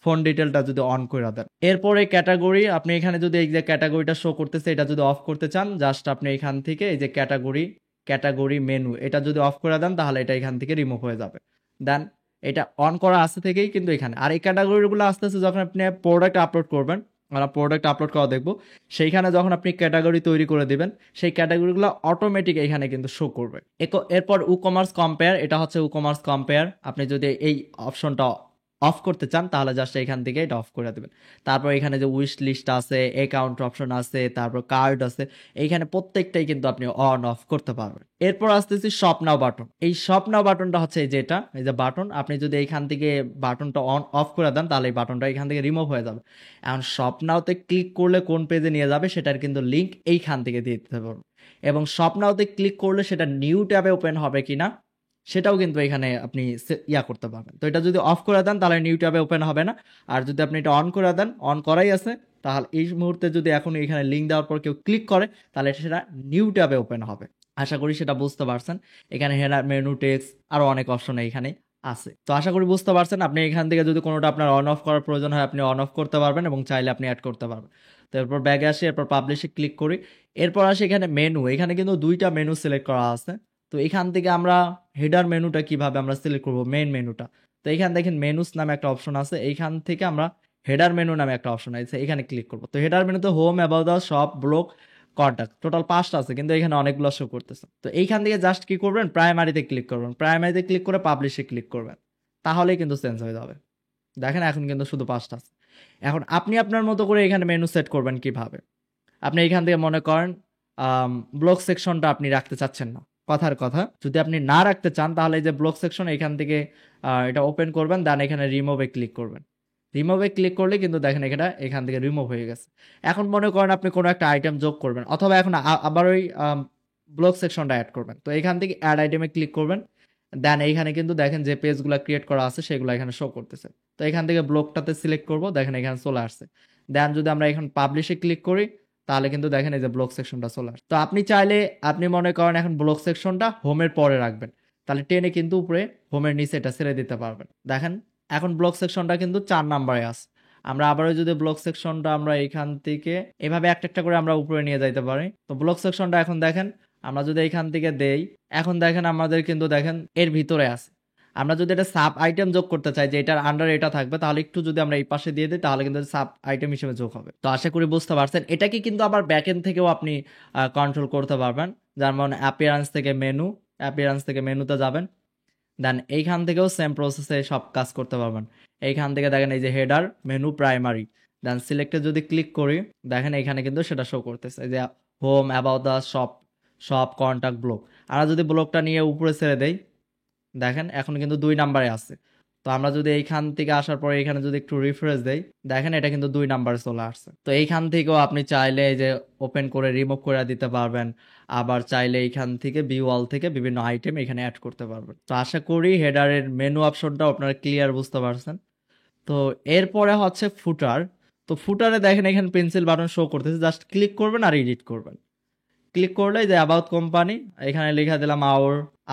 ফোন ডিটেলটা যদি অন করে দেন, এরপরে ক্যাটাগরি, আপনি এখানে যদি এই যে ক্যাটাগরিটা শো করতেছে এটা যদি অফ করতে চান, জাস্ট আপনি এখান থেকে এই যে ক্যাটাগরি মেনু এটা যদি অফ করে দেন তাহলে এটা এখান থেকে রিমুভ হয়ে যাবে। দেন এটা অন করা আছে থেকেই কিন্তু এখানে, আর এই ক্যাটাগরিগুলো আস্তে আস্তে যখন আপনি প্রোডাক্ট আপলোড করবেন, আমরা প্রোডাক্ট আপলোড করা দেখবো, সেইখানে যখন আপনি ক্যাটাগরি তৈরি করে দিবেন সেই ক্যাটাগরিগুলো অটোমেটিক এখানে কিন্তু শো করবে। এরপর উকমার্স কম্পেয়ার, এটা হচ্ছে উকমার্স কম্পেয়ার, আপনি যদি এই অপশনটা অফ করতে চান তাহলে জাস্ট এখান থেকে এটা অফ করে দেবেন। তারপর এখানে যে উইশ লিস্ট আছে, অ্যাকাউন্ট অপশন আছে, তারপর কার্ড আছে, এইখানে প্রত্যেকটাই কিন্তু আপনি অন অফ করতে পারবেন। এরপর আসতেছি শপ নাও বাটন, এই শপ নাও বাটনটা হচ্ছে এই যেটা, এই যে বাটন, আপনি যদি এইখান থেকে বাটনটা অন অফ করে দেন তাহলে এই বাটনটা এখান থেকে রিমুভ হয়ে যাবে। এখন শপ নাওতে ক্লিক করলে কোন পেজে নিয়ে যাবে সেটার কিন্তু লিঙ্ক এইখান থেকে দিয়ে দিতে পারবেন, এবং শপ নাওতে ক্লিক করলে সেটা নিউ ট্যাবে ওপেন হবে কিনা সেটাও কিন্তু এখানে আপনি করতে পারবেন। তো এটা যদি অফ করে দেন তাহলে নিউ ট্যাবে ওপেন হবে না, আর যদি আপনি এটা অন করে দেন, অন করাই আছে, তাহলে এই মুহূর্তে যদি এখন এখানে লিঙ্ক দেওয়ার পর কেউ ক্লিক করে তাহলে সেটা নিউ ট্যাবে ওপেন হবে। আশা করি সেটা বুঝতে পারছেন। এখানে হেডার, মেনু, টেক্সট আরো অনেক অপশন এখানে আছে। তো আশা করি বুঝতে পারছেন। আপনি এখান থেকে যদি কোনোটা আপনার অন অফ করার প্রয়োজন হয় আপনি অন অফ করতে পারবেন, এবং চাইলে আপনি অ্যাড করতে পারবেন। তো এরপর ব্যাগে আসি, এরপর পাবলিশে ক্লিক করি, এরপর আসি এখানে মেনু, এখানে কিন্তু দুইটা মেনু সিলেক্ট করা আছে। তো এখান থেকে আমরা হেডার মেনুটা কিভাবে আমরা সিলেক্ট করব, মেইন মেনুটা, তো এখানে দেখেন মেনুস নামে একটা অপশন আছে, এইখান থেকে আমরা হেডার মেনু নামে একটা অপশন আছে, এখানে ক্লিক করব। তো হেডার মেনুতে home, about us, shop, blog, contact, total 5টা আছে কিন্তু এখানে অনেকগুলো শো করতেছে। তো এইখান থেকে জাস্ট কি করবেন, প্রাইমারিতে ক্লিক করবেন, প্রাইমারিতে ক্লিক করে পাবলিশে ক্লিক করবেন, তাহলেই কিন্তু চেঞ্জ হয়ে যাবে। দেখেন এখন কিন্তু শুধু 5টা আছে। এখন আপনি আপনার মতো করে এখানে মেনু সেট করবেন কিভাবে। আপনি এখান থেকে মনে করেন ব্লক সেকশনটা আপনি রাখতে চাচ্ছেন না, কথার কথা যদি আপনি না রাখতে চান তাহলে এই যে ব্লক সেকশন এখান থেকে এটা ওপেন করবেন, দেন এখানে রিমুভে ক্লিক করবেন। রিমুভে ক্লিক করলে কিন্তু দেখেন এখান থেকে রিমুভ হয়ে গেছে। এখন মনে করেন আপনি কোনো একটা আইটেম যোগ করবেন অথবা এখন আবার ওই ব্লক সেকশনটা অ্যাড করবেন, তো এখান থেকে অ্যাড আইটেমে ক্লিক করবেন, দেন এইখানে কিন্তু দেখেন যে পেজগুলো ক্রিয়েট করা আছে সেগুলো এখানে শো করতেছে। তো এখান থেকে ব্লকটাতে সিলেক্ট করব, দেখেন এখানে চলে আসছে। দেন যদি আমরা এখন পাবলিশে ক্লিক করি তাহলে কিন্তু দেখেন এই যে ব্লক সেকশনটা চলে আসছে। তো আপনি চাইলে আপনি মনে করেন এখন ব্লক সেকশনটা হোমের পরে রাখবেন, তাহলে টেনে কিন্তু উপরে হোমের নিচে এটা ছেড়ে দিতে পারবেন। দেখেন এখন ব্লক সেকশনটা কিন্তু 4 নাম্বারে আছে। আমরা আবারও যদি ব্লক সেকশনটা আমরা এখান থেকে এভাবে একটা একটা করে আমরা উপরে নিয়ে যাইতে পারি। তো ব্লক সেকশনটা এখন দেখেন আমরা যদি এখান থেকে দেই, এখন দেখেন আমাদের কিন্তু দেখেন এর ভিতরে আছে। আমরা যদি এটা সাব আইটেম যোগ করতে চাই যে এটার আন্ডার এটা থাকবে, তাহলে একটু যদি আমরা এই পাশে দিয়ে দিই তাহলে কিন্তু সাব আইটেম হিসেবে যোগ হবে। তো আশা করি বুঝতে পারছেন। এটাকে কিন্তু আবার ব্যাকএন্ড থেকেও আপনি কন্ট্রোল করতে পারবেন। যেমন অ্যাপিয়ারেন্স থেকে মেনুতে যাবেন, দেন এইখান থেকেও সেম প্রসেসে সব কাজ করতে পারবেন। এইখান থেকে দেখেন এই যে হেডার মেনু প্রাইমারি, দেন সিলেক্টে যদি ক্লিক করি দেখেন এখানে কিন্তু সেটা শো করতেছে এই যে home, about the shop contact block. আমরা যদি ব্লকটা নিয়ে উপরে ছেড়ে দেই দেখেন এখন কিন্তু 2 নাম্বারে আছে। তো আমরা যদি এইখান থেকে আসার পরে এখানে যদি একটু রিফ্রেশ দেই দেখেন এটা কিন্তু 2 নাম্বারে চলে আসছে। তো এইখান থেকেও আপনি চাইলে এই যে ওপেন করে রিমুভ করে দিতে পারবেন, আবার চাইলে এইখান থেকে ভিউ অল থেকে বিভিন্ন আইটেম এখানে অ্যাড করতে পারবেন। তো আশা করি হেডারের মেনু অপশনটা আপনারা ক্লিয়ার বুঝতে পারছেন। তো এরপরে হচ্ছে ফুটার। তো ফুটারে দেখেন এখানে পেন্সিল বাটন শো করতেছে, জাস্ট ক্লিক করবেন আর এডিট করবেন। ক্লিক করলে যে অ্যাবাউট কোম্পানি এখানে লিখে দিলাম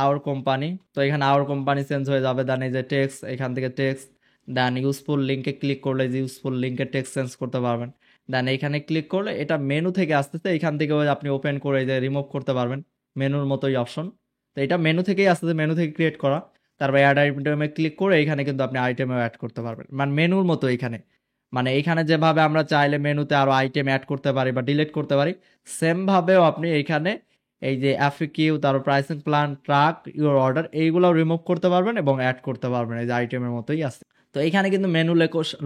আওর কোম্পানি। তো এখানে আওর কোম্পানি চেঞ্জ হয়ে যাবে। দেন এই যে টেক্সট, এখান থেকে টেক্সট, দেন ইউজফুল লিঙ্কে ক্লিক করলে যে ইউজফুল লিঙ্কের টেক্সট চেঞ্জ করতে পারবেন। দেন এখানে ক্লিক করলে এটা মেনু থেকে আসতেছে, এখান থেকে আপনি ওপেন করে যে রিমুভ করতে পারবেন, মেনুর মতোই অপশন। তো এটা মেনু থেকেই আসতেছে, মেনু থেকে ক্রিয়েট করা। তারপর অ্যাড আইটেমে ক্লিক করে এখানে কিন্তু আপনি আইটেমও অ্যাড করতে পারবেন, মানে মেনুর মতো এখানে। মানে এইখানে যেভাবে আমরা চাইলে মেনুতে আরো আইটেম অ্যাড করতে পারি বা ডিলিট করতে পারি, সেম ভাবেও আপনি এইখানে এই যে এফএকিউ, তারপর pricing plan, truck, your order এইগুলো রিমুভ করতে পারবেন এবং অ্যাড করতে পারবেন, এই যে আইটেমের মতোই আছে। তো এখানে কিন্তু মেনু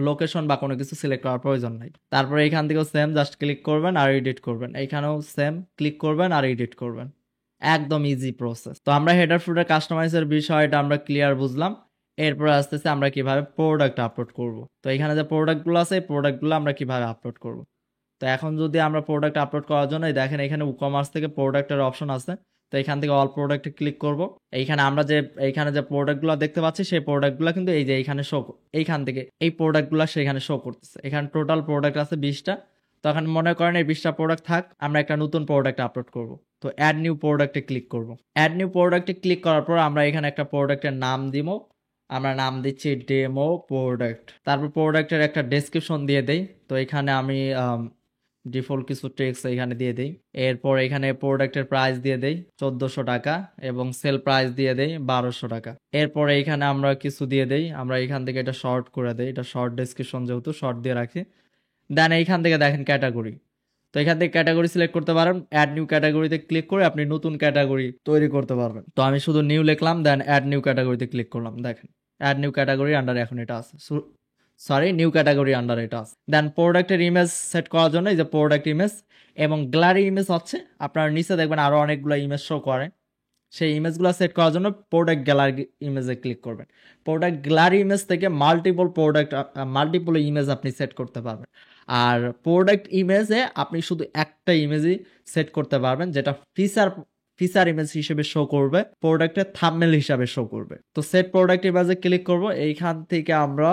লোকেশন বা কোনো কিছু সিলেক্ট করার প্রয়োজন নাই। তারপরে এখান থেকেও সেম, জাস্ট ক্লিক করবেন আর এডিট করবেন। এইখানেও সেম, ক্লিক করবেন আর এডিট করবেন। একদম ইজি প্রসেস। তো আমরা হেডার ফুটার কাস্টমাইজের বিষয়টা আমরা ক্লিয়ার বুঝলাম। এরপরে আসতেছে আমরা কিভাবে প্রোডাক্ট আপলোড করব। তো এখানে যে প্রোডাক্টগুলো আছে এই প্রোডাক্টগুলো আমরা কিভাবে আপলোড করব। তো এখন যদি আমরা প্রোডাক্ট আপলোড করার জন্য দেখেন এখানে ই-কমার্স থেকে প্রোডাক্টের অপশন আছে। তো এখান থেকে অল প্রোডাক্টে ক্লিক করব। এইখানে আমরা এইখানে যে প্রোডাক্টগুলো দেখতে পাচ্ছি সেই প্রোডাক্টগুলো কিন্তু এই যে এইখানে এইখান থেকে এই প্রোডাক্টগুলো সেখানে শো করতেছে। এখানে টোটাল প্রোডাক্ট আছে 20টা। তখন মনে করেন এই 20টা প্রোডাক্ট থাক, আমরা একটা নতুন প্রোডাক্ট আপলোড করব। তো অ্যাড নিউ প্রোডাক্টে ক্লিক করব। অ্যাড নিউ প্রোডাক্টে ক্লিক করার পর আমরা এখানে একটা প্রোডাক্টের নাম দিব। আমরা নাম দিচ্ছি ডেমো প্রোডাক্ট। তারপর প্রোডাক্টের একটা ডেসক্রিপশন দিয়ে দেই। তো এখানে আমি ডিফল্ট কিছু টেক্সট এখানে দিয়ে দেই। এরপর এখানে প্রোডাক্টের প্রাইস দিয়ে দেই 1400 টাকা এবং সেল প্রাইস দিয়ে দেই 1200 টাকা। এরপর এখানে আমরা কিছু দিয়ে দেই, আমরা এখান থেকে এটা শর্ট করে দেই, এটা শর্ট ডেসক্রিপশন যেহেতু শর্ট দিয়ে রাখি। দেন এইখান থেকে দেখেন ক্যাটাগরি। তো এখান থেকে ক্যাটাগরি সিলেক্ট করতে পারেন, অ্যাড নিউ ক্যাটাগরিতে ক্লিক করে আপনি নতুন ক্যাটাগরি তৈরি করতে পারবেন। তো আমি শুধু নিউ লিখলাম, দেন অ্যাড নিউ ক্যাটাগরিতে ক্লিক করলাম। দেখেন অ্যাড নিউ ক্যাটাগরি আন্ডার এখন এটা আছে, সরি নিউ ক্যাটাগরি আন্ডার এটা আছে। দেন প্রোডাক্টের ইমেজ সেট করার জন্য এই যে প্রোডাক্ট ইমেজ এবং গ্যালারি ইমেজ হচ্ছে, আপনার নিচে দেখবেন আরো অনেকগুলো ইমেজ শো করে। সেই ইমেজগুলো সেট করার জন্য প্রোডাক্ট গ্যালারি ইমেজে ক্লিক করবেন। প্রোডাক্ট গ্যালারি ইমেজ থেকে মাল্টিপল ইমেজ আপনি সেট করতে পারবেন। আর প্রোডাক্ট ইমেজে আপনি শুধু একটা ইমেজই সেট করতে পারবেন, যেটা ফিচার ইমেজ হিসেবে শো করবে, প্রোডাক্টের থাম্বনেল হিসাবে শো করবে। তো সেট প্রোডাক্ট ইমেজে ক্লিক করব। এইখান থেকে আমরা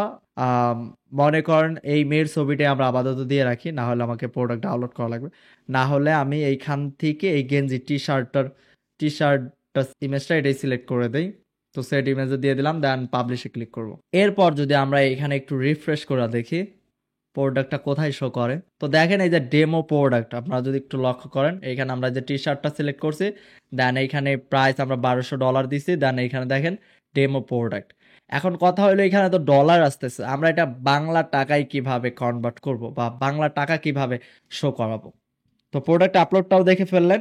মনে করেন এই মেয়ের ছবিটা আমরা আপাতত দিয়ে রাখি, না হলে আমাকে প্রোডাক্ট ডাউনলোড করা লাগবে। না হলে আমি এইখান থেকে এই গেঞ্জি টি শার্ট ইমেজটা এটাই সিলেক্ট করে দেই। তো সেট ইমেজে দিয়ে দিলাম, দেন পাবলিশে ক্লিক করব। এরপর যদি আমরা এখানে একটু রিফ্রেশ করে দেখি প্রোডাক্টটা কোথায় শো করে, তো দেখেন এই যে ডেমো প্রোডাক্ট, আপনারা যদি একটু লক্ষ্য করেন এখানে আমরা যে টি শার্টটা সিলেক্ট করছি, দেন এইখানে প্রাইস আমরা $1200 দিছি, দেন এইখানে দেখেন ডেমো প্রোডাক্ট। এখন কথা হলো এখানে তো ডলার আসতেছে, আমরা এটা বাংলা টাকায় কিভাবে কনভার্ট করব বা বাংলা টাকা কিভাবে শো করাবো। তো প্রোডাক্ট আপলোডটাও দেখে ফেললেন,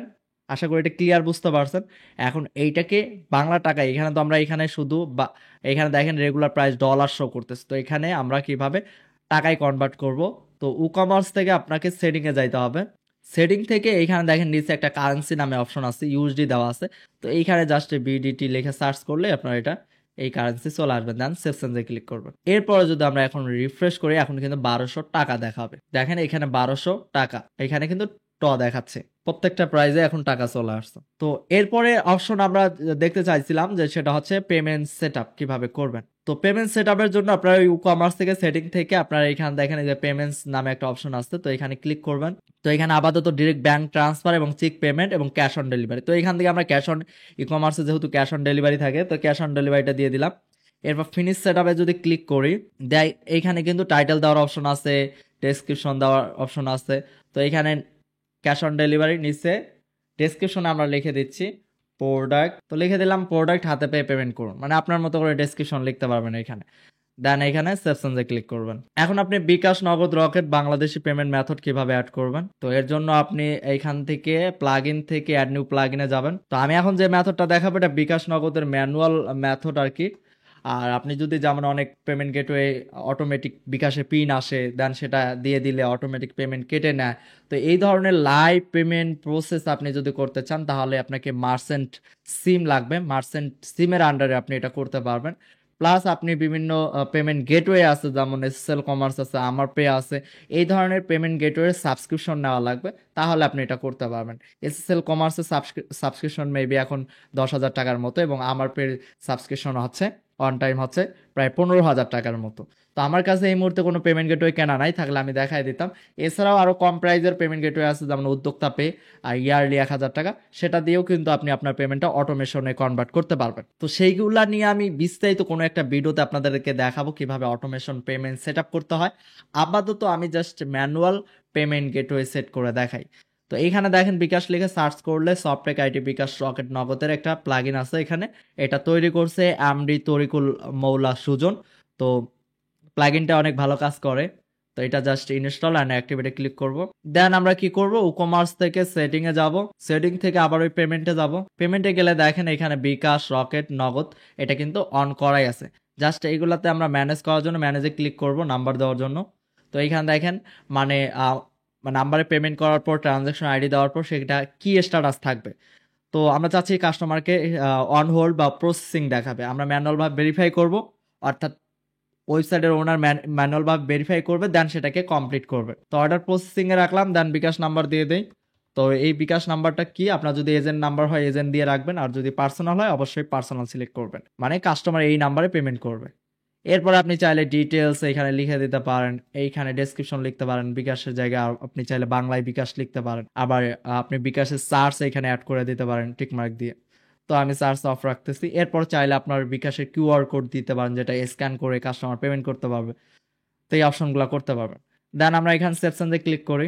আশা করি এটা ক্লিয়ার বুঝতে পারছেন। এখন এইটাকে বাংলা টাকায়, এখানে তো আমরা এখানে শুধু বা এখানে দেখেন রেগুলার প্রাইস ডলার শো করতেছে, তো এখানে আমরা কিভাবে টাকায় কনভার্ট করব। তো ই কমার্স থেকে আপনাকে সেটিংয়ে যাইতে হবে। সেটিং থেকে এইখানে দেখেন নিচে একটা কারেন্সি নামে অপশন আছে, ইউএসডি দেওয়া আছে। তো এইখানে জাস্ট বিডিটি লিখে সার্চ করলে আপনার এটা এই কারেন্সি চলে আসবে, দেন সেভ চেঞ্জে ক্লিক করবেন। এরপরে যদি আমরা এখন রিফ্রেশ করি, এখন কিন্তু 1200 টাকা দেখাবে। দেখেন এখানে 1200 টাকা, এখানে কিন্তু দেখাচ্ছে, প্রত্যেকটা প্রাইজে এখন টাকা চলে আসছে। তো এরপরে অপশন আমরা দেখতে চাইছিলাম যে সেটা হচ্ছে পেমেন্ট সেটআপ কিভাবে করবেন। তো পেমেন্ট সেটআপের জন্য আপনারা ই কমার্স থেকে সেটিং থেকে আপনারা এখানে দেখেন এই যে পেমেন্টস নামে একটা অপশন আছে, তো এখানে ক্লিক করবেন। তো এখানে আপাতত ডিরেক্ট ব্যাংক ট্রান্সফার এবং চেক পেমেন্ট এবং ক্যাশ অন ডেলিভারি, তো এখান থেকে আমরা ক্যাশ অন ই কমার্সে যেহেতু ক্যাশ অন ডেলিভারি থাকে, তো ক্যাশ অন ডেলিভারিটা দিয়ে দিলাম। এরপর ফিনিশ সেটআপে যদি ক্লিক করি, দেয় এইখানে কিন্তু টাইটেল দেওয়ার অপশন আছে, ডেসক্রিপশন দেওয়ার অপশন আছে। তো এখানে ক্যাশ অন ডেলিভারি নিচে ডেসক্রিপশনে আমরা লিখে দিচ্ছি প্রোডাক্ট, তো লিখে দিলাম প্রোডাক্ট হাতে পেয়ে পেমেন্ট করুন, মানে আপনার মতো করে ডেসক্রিপশন লিখতে পারবেন এখানে। দেন এখানে সেপশনসে ক্লিক করবেন। এখন আপনি বিকাশ, নগদ, রকেট, বাংলাদেশি পেমেন্ট মেথড কিভাবে অ্যাড করবেন, তো এর জন্য আপনি এইখান থেকে প্লাগইন থেকে অ্যাড নিউ প্লাগইনে যাবেন। তো আমি এখন যে মেথডটা দেখাবো এটা বিকাশ নগদের ম্যানুয়াল মেথড আর কি। আর আপনি যদি যেমন অনেক পেমেন্ট গেটওয়ে অটোমেটিক বিকাশে পিন আসে, দেন সেটা দিয়ে দিলে অটোমেটিক পেমেন্ট কেটে নেয়। তো এই ধরনের লাইভ পেমেন্ট প্রসেস আপনি যদি করতে চান তাহলে আপনাকে মার্চেন্ট সিম লাগবে, মার্চেন্ট সিমের আন্ডারে আপনি এটা করতে পারবেন। প্লাস আপনি বিভিন্ন পেমেন্ট গেটওয়ে আছে, যেমন এসএসএল কমার্স আছে, আমার পে আছে, এই ধরনের পেমেন্ট গেটওয়ে সাবস্ক্রিপশন নেওয়া লাগবে, তাহলে আপনি এটা করতে পারবেন। এসএসএল কমার্সের সাবস্ক্রিপশন মেবি এখন 10,000 টাকার মতো, এবং আমার পে সাবস্ক্রিপশন হচ্ছে অন টাইম হচ্ছে প্রায় 15,000 টাকার মতো। তো আমার কাছে এই মুহূর্তে কোনো পেমেন্ট গেটওয়ে কেনা নাই, থাকলে আমি দেখাই দিতাম। এছাড়াও আরও কম প্রাইজের পেমেন্ট গেটওয়ে আছে, যেমন উদ্যোক্তা পে আর ইয়ারলি 1,000 টাকা, সেটা দিয়েও কিন্তু আপনি আপনার পেমেন্টটা অটোমেশনে কনভার্ট করতে পারবেন। তো সেইগুলা নিয়ে আমি বিস্তারিত কোনো একটা ভিডিওতে আপনাদেরকে দেখাবো কিভাবে অটোমেশন পেমেন্ট সেট আপ করতে হয়। আপাতত আমি just manual payment gateway set করে দেখাই। তো এইখানে দেখেন বিকাশ লিখে সার্চ করলে সফটটেক আইটি বিকাশ রকেট নগদের একটা প্লাগইন আছে এখানে, এটা তৈরি করছে এমডি তরিকুল মৌলা সুজন। তো প্লাগইনটা অনেক ভালো কাজ করে। তো এটা জাস্ট ইনস্টল অ্যান্ড অ্যাক্টিভেটে ক্লিক করব। দেন আমরা কি করব, কমার্স থেকে সেটিং এ যাব, সেটিং থেকে আবার ওই পেমেন্টে যাব। পেমেন্টে গেলে দেখেন এখানে বিকাশ, রকেট, নগদ এটা কিন্তু অন করাই আছে। জাস্ট এইগুলাতে আমরা ম্যানেজ করার জন্য ম্যানেজে ক্লিক করব নাম্বার দেওয়ার জন্য। তো এইখানে দেখেন মানে নাম্বারে পেমেন্ট করার পর ট্রানজাকশন আইডি দেওয়ার পর সেটা কি স্ট্যাটাস থাকবে। তো আমরা চাচ্ছি কাস্টমারকে অন হোল্ড বা প্রসেসিং দেখাবে, আমরা ম্যানুয়ালভাবে ভেরিফাই করব, অর্থাৎ ওয়েবসাইটের ওনার ম্যানুয়ালভাবে ভেরিফাই করবে, দেন সেটাকে কমপ্লিট করবে। তো অর্ডার প্রসেসিংয়ে রাখলাম, দেন বিকাশ নাম্বার দিয়ে দেই। তো এই বিকাশ নাম্বারটা কি, আপনার যদি এজেন্ট নাম্বার হয় এজেন্ট দিয়ে রাখবেন, আর যদি পার্সোনাল হয় অবশ্যই পার্সোনাল সিলেক্ট করবেন, মানে কাস্টমার এই নাম্বারে পেমেন্ট করবে। এরপর আপনি চাইলে ডিটেলস এখানে লিখে দিতে পারেন, এইখানে ডেসক্রিপশন লিখতে পারেন, বিকাশের জায়গায় আপনি চাইলে বাংলায় বিকাশ লিখতে পারেন, আবার আপনি বিকাশের সার্চ এখানে অ্যাড করে দিতে পারেন টিকমার্ক দিয়ে। তো আমি সার্চ অফ রাখতেছি। এরপর চাইলে আপনার বিকাশের কিউআর কোড দিতে পারেন, যেটা স্ক্যান করে কাস্টমার পেমেন্ট করতে পারবে। তো এই অপশনগুলো করতে পারবেন। দেন আমরা এখানে সেপশনে ক্লিক করি।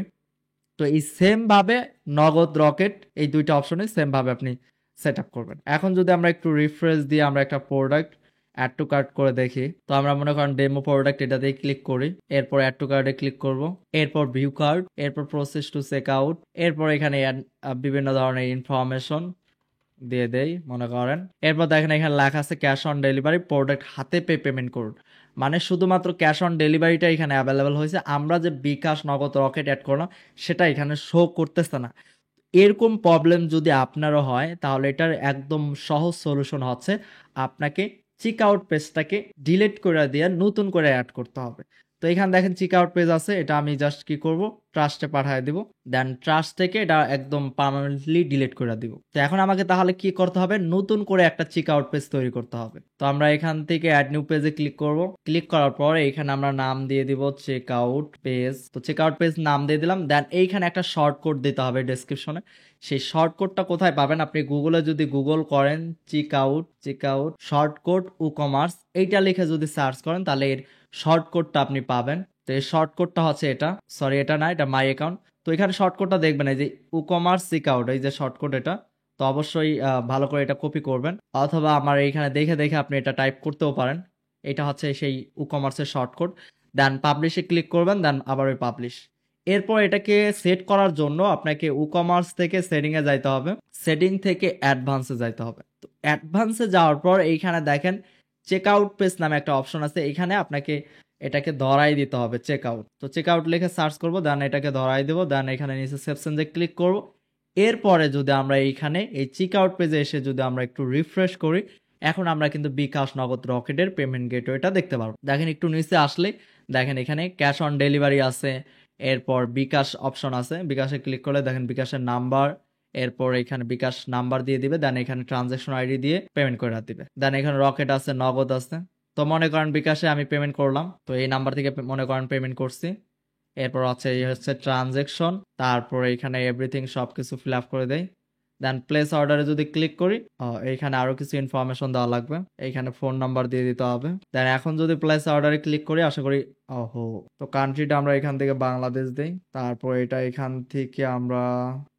তো এই সেম ভাবে নগদ, রকেট এই দুইটা অপশনে সেম ভাবে আপনি সেট আপ করবেন। এখন যদি আমরা একটু রিফ্রেশ দিয়ে আমরা একটা প্রোডাক্ট অ্যাড টু কার্ট করে দেখি, তো আমরা মনে করেন ডেমো প্রোডাক্ট এটাতেই ক্লিক করি, এরপর অ্যাড টু কার্টে ক্লিক করব, এরপর ভিউ কার্ড, এরপর প্রসেস টু চেক আউট, এরপর এখানে বিভিন্ন ধরনের ইনফরমেশন দিয়ে দেই মনে করেন। এরপর দেখেন এখানে লেখা আছে ক্যাশ অন ডেলিভারি, প্রোডাক্ট হাতে পেয়ে পেমেন্ট করুন, মানে শুধুমাত্র ক্যাশ অন ডেলিভারিটা এখানে অ্যাভেলেবেল হয়েছে, আমরা যে বিকাশ, নগদ, রকেট অ্যাড করলাম সেটা এখানে শো করতেছে না। এরকম প্রবলেম যদি আপনারও হয় তাহলে এটার একদম সহজ সলিউশন হচ্ছে আপনাকে চেক আউট পেজটাকে ডিলিট করে দিয়ে নতুন করে অ্যাড করতে হবে। তো এখানে দেখেন চেক আউট পেজ আছে, এটা আমি জাস্ট কি করব, ট্রাস্টে পাঠিয়ে দিব, দেন ট্রাস্ট থেকে এটা একদম পার্মানেন্টলি ডিলিট করে দিব। তো এখন আমাকে তাহলে কি করতে হবে, নতুন করে একটা চেক আউট পেজ তৈরি করতে হবে। তো আমরা এখান থেকে অ্যাড নিউ পেজে ক্লিক করব, ক্লিক করার পর এখানে আমরা নাম দিয়ে দিব চেক আউট পেজ। তো চেক আউট পেজ নাম দিয়ে দিলাম, দেন এইখানে একটা শর্ট কোড দিতে হবে ডেসক্রিপশনে। সেই শর্ট কোডটা কোথায় পাবেন, আপনি গুগলে যদি গুগল করেন check out short code e commerce এইটা লিখে যদি সার্চ করেন তাহলে এর শর্ট কোডটা আপনি পাবেন। তো এই শর্ট কোডটা হচ্ছে এটা, সরি এটা না, এটা মাই অ্যাকাউন্ট। তো এখানে শর্ট কোডটা দেখবেন এই যে ই কমার্স চেক আউট, এই যে শর্ট কোড এটা। তো অবশ্যই ভালো করে এটা কপি করবেন, অথবা আমার এইখানে দেখে দেখে আপনি এটা টাইপ করতেও পারেন। এটা হচ্ছে সেই ই কমার্সের শর্ট কোড। দেন পাবলিশে ক্লিক করবেন, দেন আবার ওই পাবলিশ। এরপর এটাকে সেট করার জন্য আপনাকে WooCommerce থেকে সেটিংয়ে যাইতে হবে, সেটিং থেকে অ্যাডভান্সে যাইতে হবে। তো অ্যাডভান্সে যাওয়ার পর এইখানে দেখেন চেক আউট পেজ নামে একটা অপশন আছে, এখানে আপনাকে এটাকে ধরাই দিতে হবে চেক আউট। তো চেক আউট লিখে সার্চ করবো, দেন এটাকে ধরাই দেবো, দেন এখানে নিচে সেভ চেঞ্জে ক্লিক করবো। এরপরে যদি আমরা এইখানে এই চেক আউট পেজে এসে যদি আমরা একটু রিফ্রেশ করি, এখন আমরা কিন্তু বিকাশ, নগদ, রকেটের পেমেন্ট গেটওয়েটা দেখতে পারবো। দেখেন একটু নিচে আসলে দেখেন এখানে ক্যাশ অন ডেলিভারি আছে, এরপর বিকাশ অপশন আছে, বিকাশে ক্লিক করলে দেখেন বিকাশের নাম্বার, এরপর এখানে বিকাশ নাম্বার দিয়ে দিবে, দেন এখানে ট্রানজ্যাকশন আইডি দিয়ে পেমেন্ট করে দিবে, দেন এখানে রকেট আছে, নগদ আছে। তো মনে করেন বিকাশে আমি পেমেন্ট করলাম, তো এই নাম্বার থেকে মনে করেন পেমেন্ট করছি। এরপর আছে এই হচ্ছে ট্রানজ্যাকশন, তারপর এখানে এভরিথিং সবকিছু ফিল আপ করে দেয়। দেন প্লেস অর্ডারে যদি ক্লিক করি, এইখানে আরো কিছু ইনফরমেশন দেওয়া লাগবে, এইখানে ফোন নাম্বার দিয়ে দিতে হবে। দেন এখন যদি প্লেস অর্ডারে ক্লিক করি, আশা করি ওহো, তো কান্ট্রিটা আমরা এখান থেকে বাংলাদেশ দেই, তারপর এটা এখান থেকে আমরা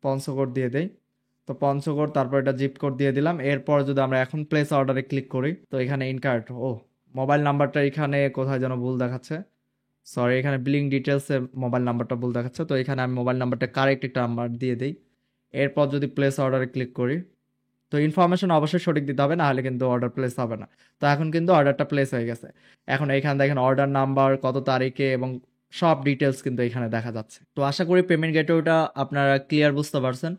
পঞ্চগড় দিয়ে দেই, তো পঞ্চগড়, তারপর এটা জিপ কোড দিয়ে দিলাম। এরপর যদি আমরা এখন প্লেস অর্ডারে ক্লিক করি, তো এখানে ইনকারেক্ট, মোবাইল নাম্বারটা এখানে কোথায় যেন ভুল দেখাচ্ছে, সরি, এখানে বিলিং ডিটেলসে মোবাইল নাম্বারটা ভুল দেখাচ্ছে, তো এখানে আমি মোবাইল নাম্বারটা কারেক্ট একটা নাম্বার দিয়ে দিই। এরপর যদি প্লেস অর্ডারে ক্লিক করি, তো ইনফরমেশন অবশ্যই সঠিক দিতে হবে, না হলে কিন্তু অর্ডার প্লেস হবে না। তো এখন কিন্তু অর্ডারটা প্লেস হয়ে গেছে। এখন এখানে দেখেন অর্ডার নাম্বার, কত তারিখে, এবং সব ডিটেলস কিন্তু এখানে দেখা যাচ্ছে। তো আশা করি পেমেন্ট গেটওয়েটা আপনারা ক্লিয়ার বুঝতে পারছেন।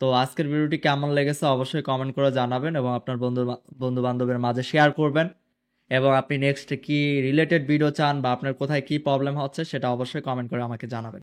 তো আজকের ভিডিওটি কেমন লেগেছে অবশ্যই কমেন্ট করে জানাবেন, এবং আপনার বন্ধু বান্ধবের মাঝে শেয়ার করবেন, এবং আপনি নেক্সট কি রিলেটেড ভিডিও চান বা আপনার কোথায় কি প্রবলেম হচ্ছে সেটা অবশ্যই কমেন্ট করে আমাকে জানাবেন।